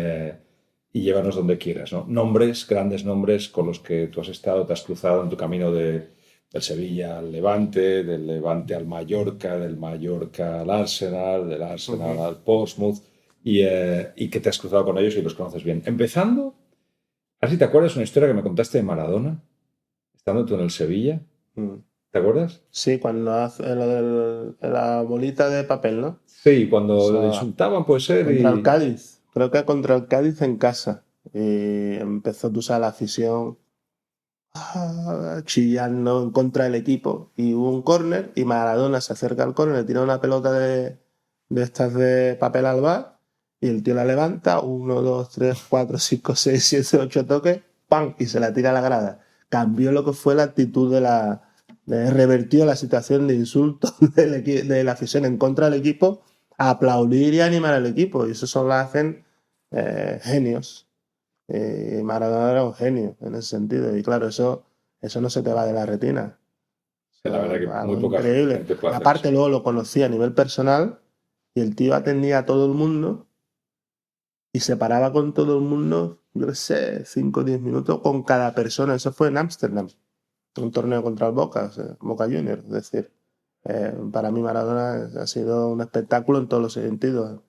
llévanos donde quieras, ¿no? Nombres, grandes nombres con los que tú has estado, te has cruzado en tu camino del Sevilla al Levante, del Levante al Mallorca, del Mallorca al Arsenal, del Arsenal al Portsmouth y que te has cruzado con ellos y los conoces bien. Empezando, a ver si te acuerdas una historia que me contaste de Maradona, estando tú en el Sevilla. ¿Te acuerdas? Sí, cuando hace lo de la bolita de papel, ¿no? Sí, cuando le insultaban, puede ser. Contra el Cádiz. Creo que contra el Cádiz en casa. Y empezó, tú sabes, la afición chillando en contra del equipo. Y hubo un córner y Maradona se acerca al córner, le tira una pelota de estas de papel al bar y el tío la levanta, 1, 2, 3, 4, 5, 6, 7, 8 toques, ¡pam! Y se la tira a la grada. Cambió lo que fue la actitud revertió la situación de insulto de la afición en contra del equipo a aplaudir y animar al equipo. Y eso lo hacen genios. Maradona era un genio en ese sentido. Y claro, eso no se te va de la retina. La verdad que muy poca increíble. gente puede hacer Aparte, eso. luego lo conocí a nivel personal y el tío atendía a todo el mundo y se paraba con todo el mundo, yo qué sé, 5 o 10 minutos con cada persona. Eso fue en Ámsterdam, un torneo contra el Boca, o sea, Boca Juniors. Es decir, para mí Maradona ha sido un espectáculo en todos los sentidos.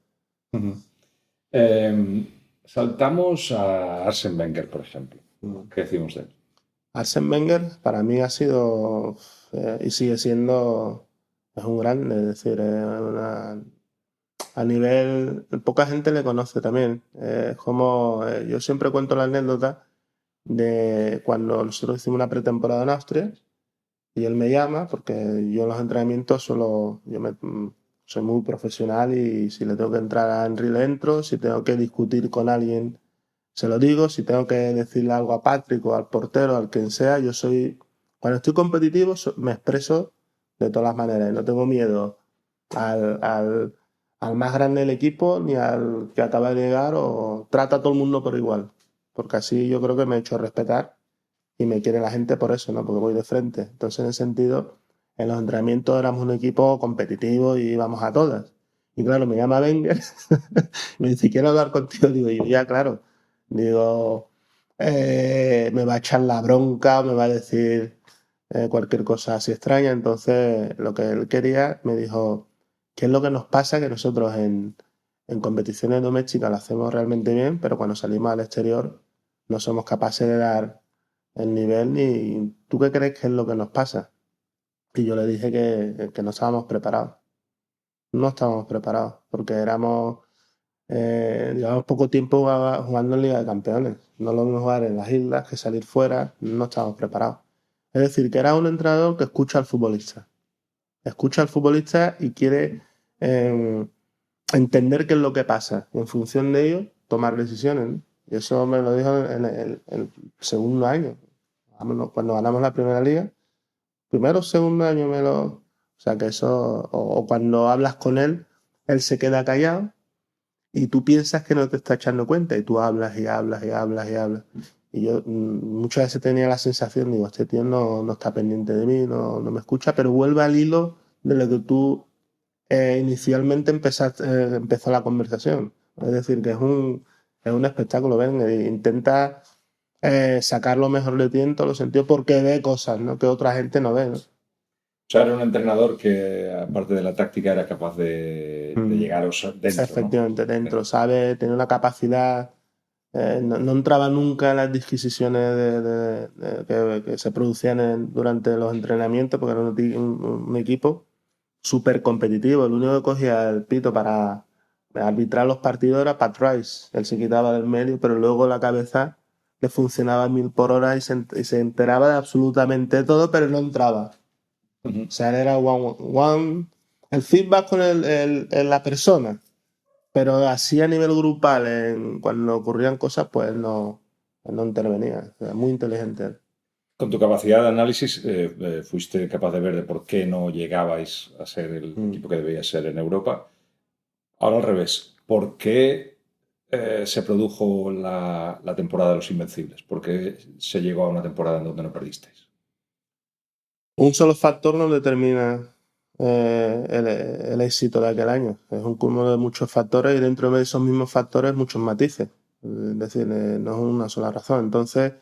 Saltamos a Arsène Wenger, por ejemplo. ¿Qué decimos de él? Arsène Wenger para mí ha sido y sigue siendo un grande, es decir, a nivel, poca gente le conoce también. Como yo siempre cuento la anécdota de cuando nosotros hicimos una pretemporada en Austria y él me llama porque yo en los entrenamientos soy muy profesional y si le tengo que entrar a Henry le entro, si tengo que discutir con alguien se lo digo. Si tengo que decirle algo a Patrick o al portero, al quien sea, cuando estoy competitivo me expreso de todas las maneras. No tengo miedo al más grande del equipo ni al que acaba de llegar, o trata a todo el mundo por igual. Porque así yo creo que me he hecho respetar y me quiere la gente por eso, ¿no? Porque voy de frente. Entonces, en ese sentido, en los entrenamientos éramos un equipo competitivo y íbamos a todas. Y claro, me llama Wenger, me dice, quiero hablar contigo. Digo, yo ya, claro. Digo, me va a echar la bronca, me va a decir cualquier cosa así extraña. Entonces, lo que él quería, me dijo, ¿qué es lo que nos pasa? Que nosotros en competiciones domésticas lo hacemos realmente bien, pero cuando salimos al exterior no somos capaces de dar el nivel. Ni ¿tú qué crees que es lo que nos pasa? Y yo le dije que no estábamos preparados. No estábamos preparados, porque llevamos poco tiempo jugando en Liga de Campeones. No lo mismo jugar en las islas que salir fuera. No estábamos preparados. Es decir, que era un entrenador que escucha al futbolista. Escucha al futbolista y quiere entender qué es lo que pasa. Y en función de ello, tomar decisiones, ¿no? Y eso me lo dijo en el segundo año. Cuando ganamos la primera liga, primero o segundo año O sea, que eso... O cuando hablas con él, él se queda callado y tú piensas que no te está echando cuenta y tú hablas y hablas y hablas y hablas. Y yo muchas veces tenía la sensación, digo, este tío no está pendiente de mí, no me escucha, pero vuelve al hilo de lo que tú inicialmente empezó la conversación. Es decir, que es un espectáculo, ven, intenta sacar lo mejor de ti en todos los sentidos porque ve cosas, ¿no?, que otra gente no ve, ¿no? O sea, era un entrenador que, aparte de la táctica, era capaz de llegaros dentro. Efectivamente, ¿no? dentro, sabe, tiene una capacidad. No entraba nunca en las disquisiciones que se producían durante los entrenamientos, porque era un equipo súper competitivo. El único que cogía el pito para arbitrar los partidos era Pat Rice. Él se quitaba del medio, pero luego la cabeza le funcionaba a 1000 por hora y se enteraba de absolutamente todo, pero no entraba. O sea, era el feedback con la persona, pero así a nivel grupal, cuando ocurrían cosas, pues no intervenía. Era muy inteligente. Con tu capacidad de análisis fuiste capaz de ver de por qué no llegabais a ser el equipo que debíais ser en Europa. Ahora al revés, ¿por qué se produjo la temporada de los Invencibles? ¿Por qué se llegó a una temporada en donde no perdisteis? Un solo factor no determina el éxito de aquel año. Es un cúmulo de muchos factores y dentro de esos mismos factores muchos matices. Es decir, no es una sola razón. Entonces,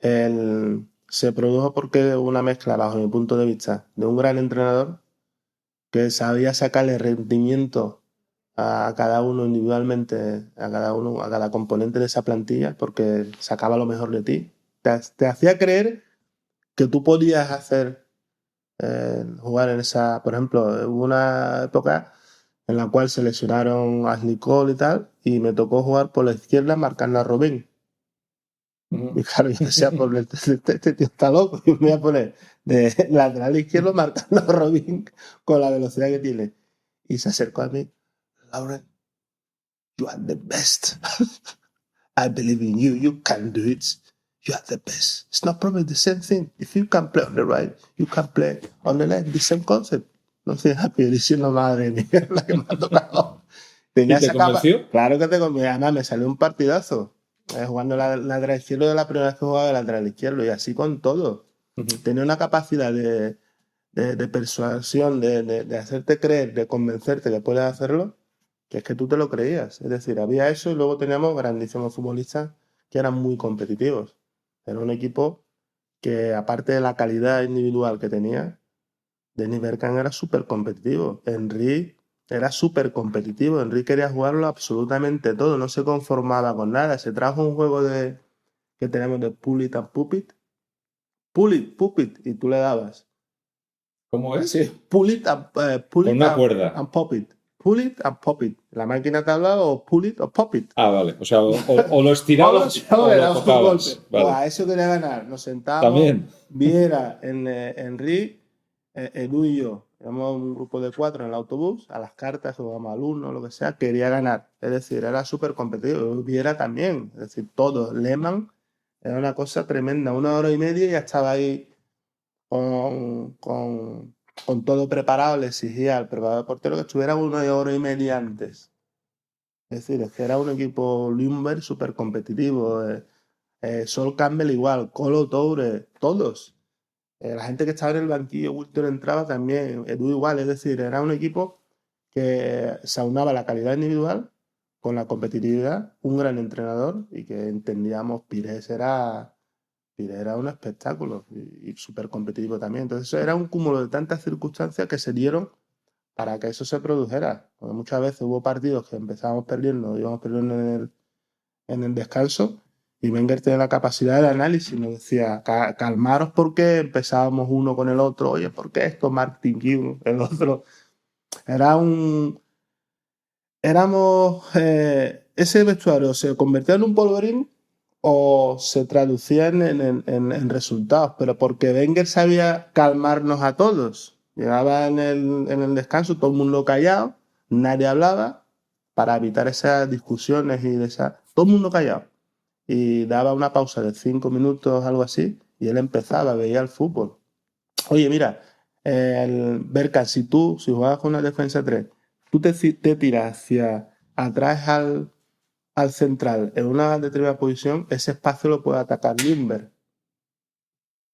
se produjo porque hubo una mezcla, bajo mi punto de vista, de un gran entrenador que sabía sacarle rendimiento a cada uno individualmente, a cada componente de esa plantilla, porque sacaba lo mejor de ti. Te hacía creer que tú podías jugar en esa. Por ejemplo, hubo una época en la cual se lesionaron Ashley Cole y tal, y me tocó jugar por la izquierda marcando a Robin. Y claro, yo decía, este tío está loco, y me voy a poner de lateral izquierdo marcando a Robin con la velocidad que tiene. Y se acercó a mí, Lauren, you are the best. I believe in you, you can do it. You are the best. It's not probably the same thing. If you can play on the right, you can play on the left. The same concept. No estoy happy diciendo, madre mía, la que me ha tocado. ¿Y te convenció? Claro que te convenció. Además, me salió un partidazo. Jugando lateral izquierdo de la primera vez que jugaba de lateral izquierdo. Y así con todo. Tenía una capacidad de persuasión, de hacerte creer, de convencerte que puedes hacerlo, que es que tú te lo creías. Es decir, había eso y luego teníamos grandísimos futbolistas que eran muy competitivos. Era un equipo que, aparte de la calidad individual que tenía, Dennis Bergkamp era súper competitivo. Henry era súper competitivo. Henry quería jugarlo absolutamente todo. No se conformaba con nada. Se trajo un juego que tenemos de pull it and pup it. Pull it, pup it. Y tú le dabas. ¿Cómo es? Sí, pull it and pop it. Pull it and pop it. La máquina te hablaba o pull it o pop it. Ah, vale. O sea, o lo estirabas o lo tocabas. Vale. O a eso quería ganar. Nos sentábamos. También. Viera, Henry, Edu y yo Éramos un grupo de 4 en el autobús, a las cartas, jugábamos al 1, lo que sea, quería ganar. Es decir, era súper competitivo. Viera también, es decir, todo. Lehmann era una cosa tremenda. 1 hora y media y ya estaba ahí con todo preparado. Le exigía al preparador portero que estuviera 1 hora y media antes. Es decir, es que era un equipo Lumber súper competitivo. Sol Campbell igual, Colo Toure, todos. La gente que estaba en el banquillo, Wilton entraba también, Edu igual. Es decir, era un equipo que se aunaba la calidad individual con la competitividad, un gran entrenador y que entendíamos Pires era un espectáculo y súper competitivo también. Entonces era un cúmulo de tantas circunstancias que se dieron para que eso se produjera. Porque muchas veces hubo partidos que empezábamos perdiendo, íbamos perdiendo en el descanso y Wenger tenía la capacidad de análisis. Nos decía, calmaros porque empezábamos uno con el otro. Oye, ¿por qué esto? Martin Kim, el otro. Ese vestuario se convertía en un polvorín o se traducía en resultados, pero porque Wenger sabía calmarnos a todos. Llegaba en el descanso, todo el mundo callado, nadie hablaba, para evitar esas discusiones todo el mundo callado. Y daba una pausa de 5 minutos, algo así, y él empezaba, veía el fútbol. Oye, mira, Berkan, si jugabas con una defensa 3, tú te tiras hacia atrás al central en una determinada posición, ese espacio lo puede atacar Limber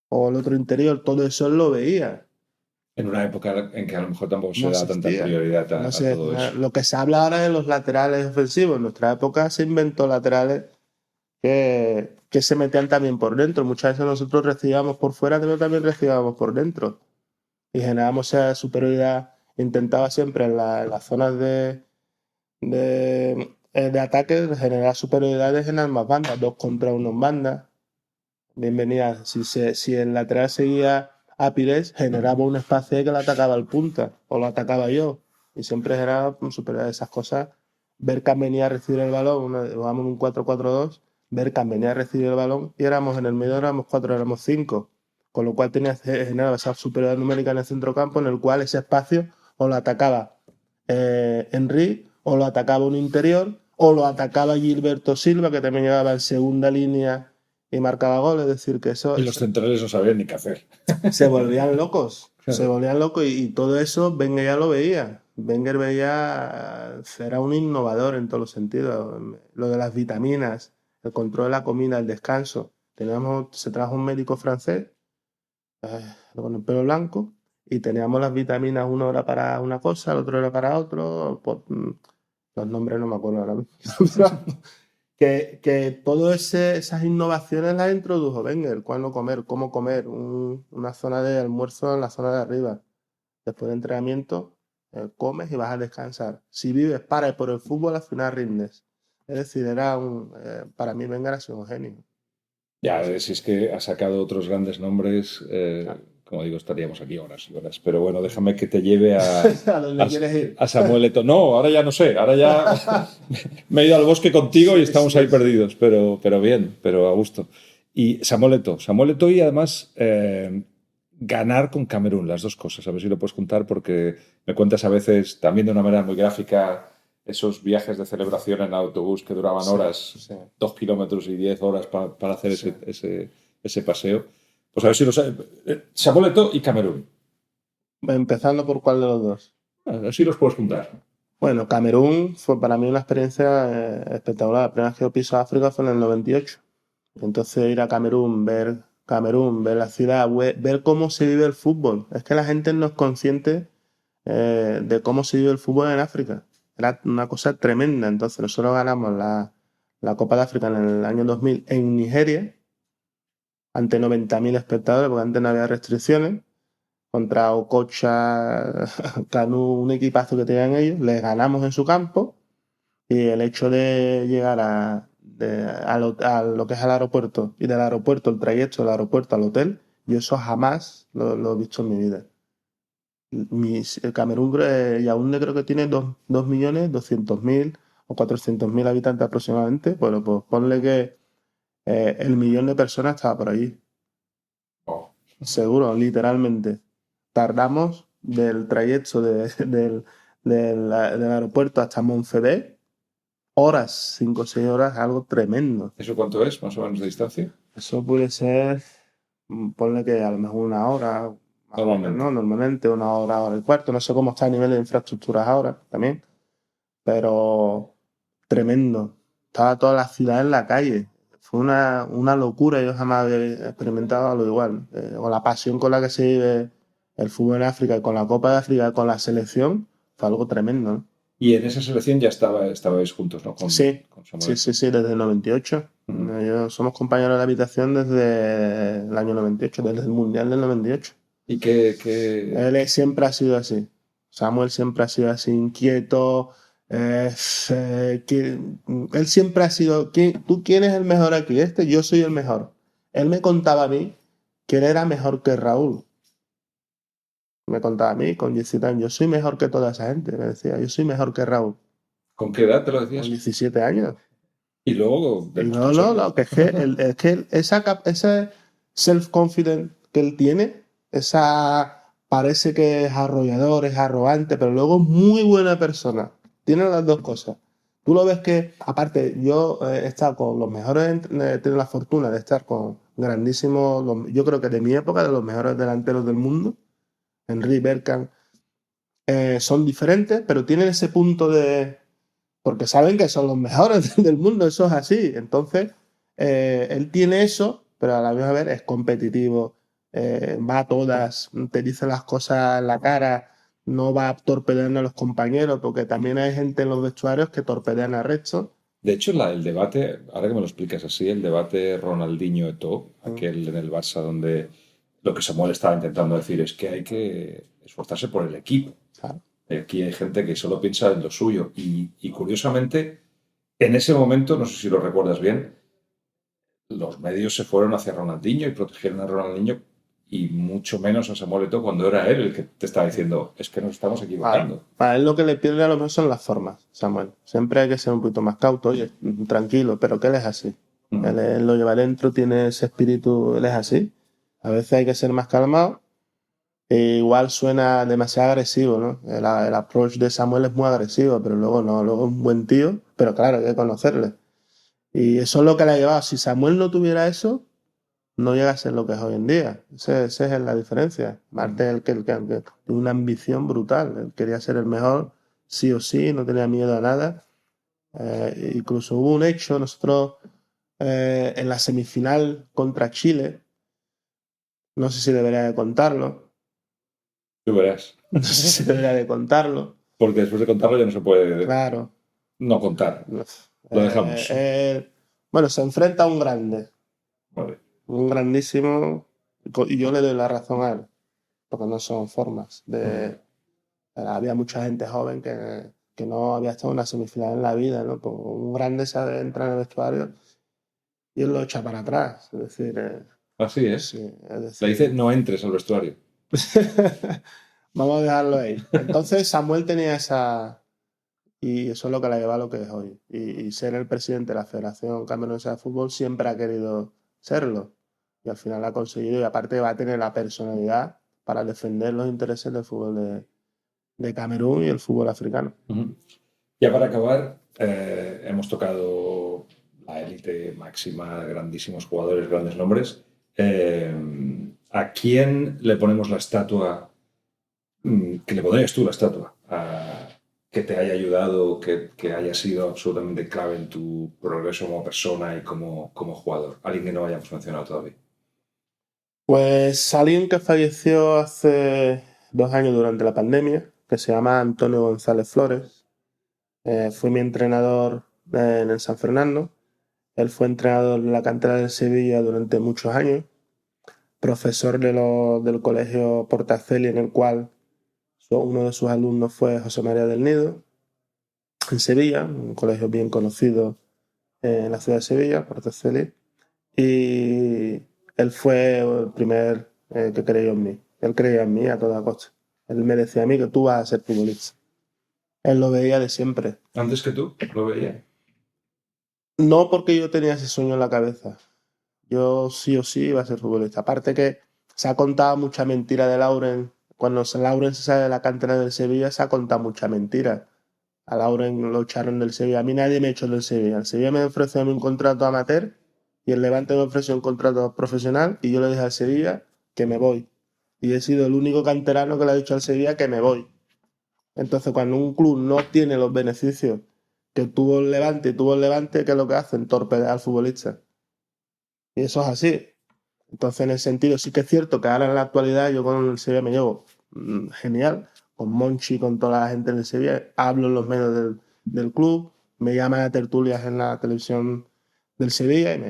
o el otro interior, todo eso él lo veía. En una época en que a lo mejor tampoco se No da tanta existía. prioridad a todo eso. Lo que se habla ahora de los laterales ofensivos, en nuestra época se inventó laterales que se metían también por dentro. Muchas veces nosotros recibíamos por fuera, pero también recibíamos por dentro. Y generamos esa superioridad. Intentaba siempre en las zonas de ataque generar superioridades en ambas bandas, 2 contra 1 en banda. Bienvenida. Si el lateral seguía a Pires, generaba un espacio que le atacaba al punta o lo atacaba yo. Y siempre generaba superioridad. Esas cosas. Berkan venía a recibir el balón, vamos en un 4-4-2. Berkan venía a recibir el balón y éramos en el medio, éramos 4, éramos 5. Con lo cual generaba esa superioridad numérica en el centrocampo, en el cual ese espacio o lo atacaba Henry, o lo atacaba un interior, o lo atacaba Gilberto Silva, que también llevaba en segunda línea y marcaba gol. Es decir, que eso. Y los centrales no sabían ni qué hacer. Se volvían locos. Claro. Se volvían locos y todo eso Wenger ya lo veía. Wenger era un innovador en todos los sentidos. Lo de las vitaminas, el control de la comida, el descanso. Se trajo un médico francés con el pelo blanco y teníamos las vitaminas, una hora para una cosa, la otra hora para otro. Los nombres no me acuerdo ahora mismo. que todas esas innovaciones las introdujo Wenger. Cuándo comer, cómo comer, una zona de almuerzo en la zona de arriba. Después de entrenamiento, comes y vas a descansar. Si vives para y por el fútbol, al final rindes. Es decir, para mí Wenger ha sido un genio. Ya, si es que ha sacado otros grandes nombres, como digo, estaríamos aquí horas y horas. Pero bueno, déjame que te lleve ¿A dónde quieres ir? a Samuel Eto'o. No, ahora ya no sé. Ahora ya me he ido al bosque contigo y estamos ahí perdidos. Pero bien, pero a gusto. Y Samuel Eto'o y además ganar con Camerún, las dos cosas. A ver si lo puedes contar porque me cuentas a veces también de una manera muy gráfica esos viajes de celebración en autobús que duraban horas, 2 kilómetros y 10 horas para hacer ese paseo. Pues a ver si lo sabes. Samuel Eto'o y Camerún. Empezando por cuál de los dos. Así los puedes juntar. Bueno, Camerún fue para mí una experiencia espectacular. La primera vez que yo piso África fue en el 98. Entonces ir a Camerún, ver la ciudad, ver cómo se vive el fútbol. Es que la gente no es consciente de cómo se vive el fútbol en África. Era una cosa tremenda. Entonces nosotros ganamos la Copa de África en el año 2000 en Nigeria, ante 90.000 espectadores, porque antes no había restricciones, contra Okocha, Kanu, un equipazo que tenían ellos. Les ganamos en su campo y el hecho de llegar a lo que es el aeropuerto y del aeropuerto, el trayecto del aeropuerto al hotel, yo eso jamás lo he visto en mi vida. El Camerún y Yaoundé creo que tiene 2.200.000 o 400.000 habitantes aproximadamente. Bueno, pues ponle que el millón de personas estaba por allí. Oh. Seguro, literalmente. Tardamos del trayecto del aeropuerto hasta Montfedé, horas, 5 o 6 horas, algo tremendo. ¿Eso cuánto es, más o menos, de distancia? Eso puede ser, ponle que a lo mejor una hora, más o menos, ¿no? Normalmente una hora, hora y cuarto. No sé cómo está a nivel de infraestructuras ahora también, pero tremendo. Estaba toda la ciudad en la calle. Fue una locura. Yo jamás había experimentado algo igual. Con la pasión con la que se vive el fútbol en África y con la Copa de África, con la selección, fue algo tremendo, ¿no? Y en esa selección ya estabais juntos, ¿no? Sí, con Samuel. sí, desde el 98. Somos compañeros de habitación desde el año 98, desde el Mundial del 98. ¿Y qué? Siempre ha sido así. Samuel siempre ha sido así, inquieto. Él siempre ha sido, ¿tú quién es el mejor aquí? Yo soy el mejor. Él me contaba a mí que él era mejor que Raúl. Me contaba a mí con 17 años, yo soy mejor que toda esa gente. Me decía, yo soy mejor que Raúl. ¿Con qué edad te lo Con decías? 17 años. Y luego... No, que es que ese self-confidence que él tiene, parece que es arrollador, es arrogante, pero luego es muy buena persona. Tiene las dos cosas. Tú lo ves que, aparte, yo he estado con los mejores, he tenido la fortuna de estar con grandísimos, yo creo que de mi época, de los mejores delanteros del mundo, Henry, Bergkamp, son diferentes, pero tienen ese punto de... porque saben que son los mejores del mundo, eso es así. Entonces, él tiene eso, pero a la misma vez es competitivo, va a todas, te dice las cosas en la cara, no va torpedeando a los compañeros, porque también hay gente en los vestuarios que torpedean al resto. De hecho, el debate, ahora que me lo explicas así, el debate Ronaldinho-Eto'o, aquel en el Barça donde lo que Samuel estaba intentando decir es que hay que esforzarse por el equipo. Claro. Aquí hay gente que solo piensa en lo suyo. Y curiosamente, en ese momento, no sé si lo recuerdas bien, los medios se fueron hacia Ronaldinho y protegieron a Ronaldinho y mucho menos a Samuel Eto'o cuando era él el que te estaba diciendo es que nos estamos equivocando. Para él lo que le pierde a lo mejor son las formas, Samuel. Siempre hay que ser un poquito más cauto, oye, tranquilo, pero que él es así. Él lo lleva dentro, tiene ese espíritu, él es así. A veces hay que ser más calmado. Igual suena demasiado agresivo, ¿no? El approach de Samuel es muy agresivo, pero luego no, luego es un buen tío, pero claro, hay que conocerle. Y eso es lo que le ha llevado. Si Samuel no tuviera eso, no llega a ser lo que es hoy en día. Esa es la diferencia. Marte es el que tiene una ambición brutal. Él quería ser el mejor, sí o sí, no tenía miedo a nada. Incluso hubo un hecho, nosotros en la semifinal contra Chile, no sé si debería de contarlo. Tú verás. No sé si debería de contarlo. Porque después de contarlo ya no se puede no contar. Lo dejamos. Bueno, se enfrenta a un grande. Vale. Un grandísimo. Y yo le doy la razón a él. Porque no son formas. Había mucha gente joven que no había estado en una semifinal en la vida, ¿no? Pues un grande se entra en el vestuario y él lo echa para atrás. Es decir... Así es. Sí, es decir, le dice no entres al vestuario. Vamos a dejarlo ahí. Entonces Samuel tenía esa... Y eso es lo que la lleva a lo que es hoy. Y ser el presidente de la Federación Camerunesa de Fútbol siempre ha querido serlo. Y al final lo ha conseguido. Y aparte va a tener la personalidad para defender los intereses del fútbol de Camerún y el fútbol africano. Ya para acabar, hemos tocado la élite máxima, grandísimos jugadores, grandes nombres. ¿A quién le ponemos la estatua? ¿Qué le pondrías tú la estatua? Que te haya ayudado, que haya sido absolutamente clave en tu progreso como persona y como jugador. Alguien que no hayamos mencionado todavía. Pues alguien que falleció hace 2 años durante la pandemia, que se llama Antonio González Flores. Fue mi entrenador en el San Fernando. Él fue entrenador en la cantera del Sevilla durante muchos años. Profesor del colegio Portaceli, en el cual uno de sus alumnos fue José María del Nido, en Sevilla, un colegio bien conocido en la ciudad de Sevilla, Portaceli. Y él fue el primer que creyó en mí. Él creía en mí a toda costa. Él me decía a mí que tú vas a ser futbolista. Él lo veía de siempre. ¿Antes que tú lo veía? No porque yo tenía ese sueño en la cabeza. Yo sí o sí iba a ser futbolista. Aparte que se ha contado mucha mentira de Lauren cuando Lauren se sale de la cantera del Sevilla se ha contado mucha mentira. A Lauren lo echaron del Sevilla. A mí nadie me echó del Sevilla. El Sevilla me ofreció un contrato amateur y el Levante me ofreció un contrato profesional y yo le dije al Sevilla que me voy. Y he sido el único canterano que le ha dicho al Sevilla que me voy. Entonces, cuando un club no obtiene los beneficios que tuvo el Levante, ¿qué es lo que hacen? Torpedear al futbolista. Y eso es así. Entonces, en ese sentido, sí que es cierto que ahora en la actualidad yo con el Sevilla me llevo genial, con Monchi, con toda la gente del Sevilla, hablo en los medios del club, me llaman a tertulias en la televisión del Sevilla y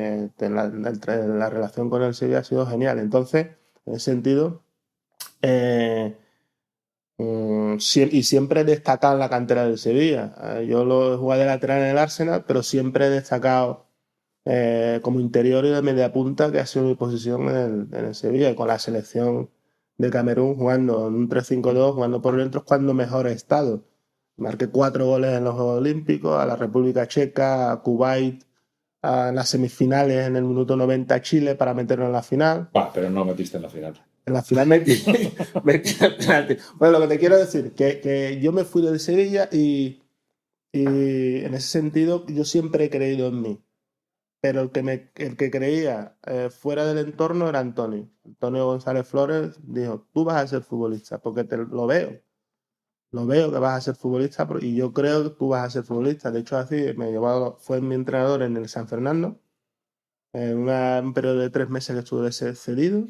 la relación con el Sevilla ha sido genial. Entonces, en ese sentido, y siempre he destacado en la cantera del Sevilla. Yo lo he jugado de lateral en el Arsenal, pero siempre he destacado como interior y de media punta, que ha sido mi posición en el Sevilla, y con la selección de Camerún jugando en un 3-5-2, jugando por dentro, es cuando mejor he estado. Marqué 4 goles en los Juegos Olímpicos, a la República Checa, a Kuwait, en las semifinales en el minuto 90 a Chile para meterlo en la final. Pero no metiste en la final. En la final metí el penalti. Bueno, lo que te quiero decir, que yo me fui del Sevilla y en ese sentido yo siempre he creído en mí. Pero el que creía fuera del entorno era Antonio. Antonio González Flores dijo, tú vas a ser futbolista, porque lo veo. Lo veo que vas a ser futbolista y yo creo que tú vas a ser futbolista. De hecho, así fue mi entrenador en el San Fernando. En un periodo de 3 meses que estuve cedido.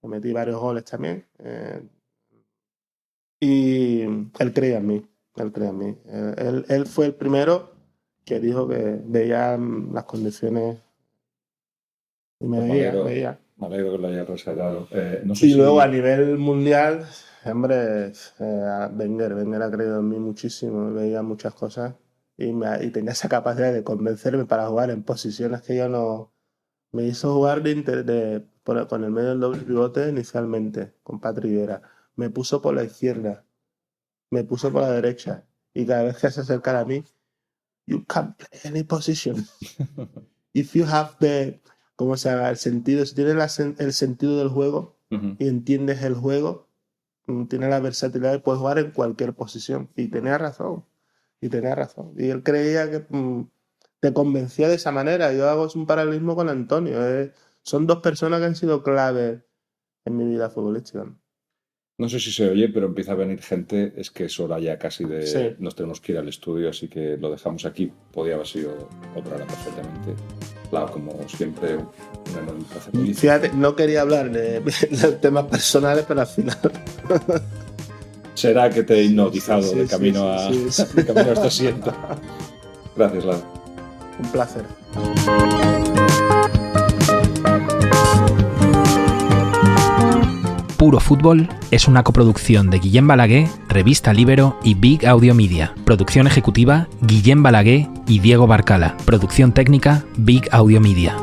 Me metí varios goles también. Y él creía en mí. Él fue el primero que dijo que veía las condiciones y me veía. Me alegro que lo haya resaltado. Y luego a nivel mundial, hombre, Wenger ha creído en mí muchísimo, veía muchas cosas y tenía esa capacidad de convencerme para jugar en posiciones que yo no... Me hizo jugar con el medio del doble pivote inicialmente, con Patri Vieira. Me puso por la izquierda, me puso por la derecha y cada vez que se acercara a mí, you can play any position. If you have ¿cómo se llama? El sentido, si tienes el sentido del juego y entiendes el juego, tienes la versatilidad de poder jugar en cualquier posición. Y tenía razón. Y él creía que te convencía de esa manera. Yo hago un paralelismo con Antonio. Son 2 personas que han sido clave en mi vida futbolística. No sé si se oye, pero empieza a venir gente. Es que es hora ya casi de... Sí. Nos tenemos que ir al estudio, así que lo dejamos aquí. Podía haber sido otra hora perfectamente. Claro, como siempre, un enorme placer. Fíjate, no quería hablar de temas personales, pero al final... Será que te he hipnotizado de camino a este asiento. Gracias, Lara. Un placer. Puro Fútbol es una coproducción de Guillem Balaguer, Revista Libero y Big Audio Media. Producción ejecutiva Guillem Balaguer y Diego Barcala. Producción técnica Big Audio Media.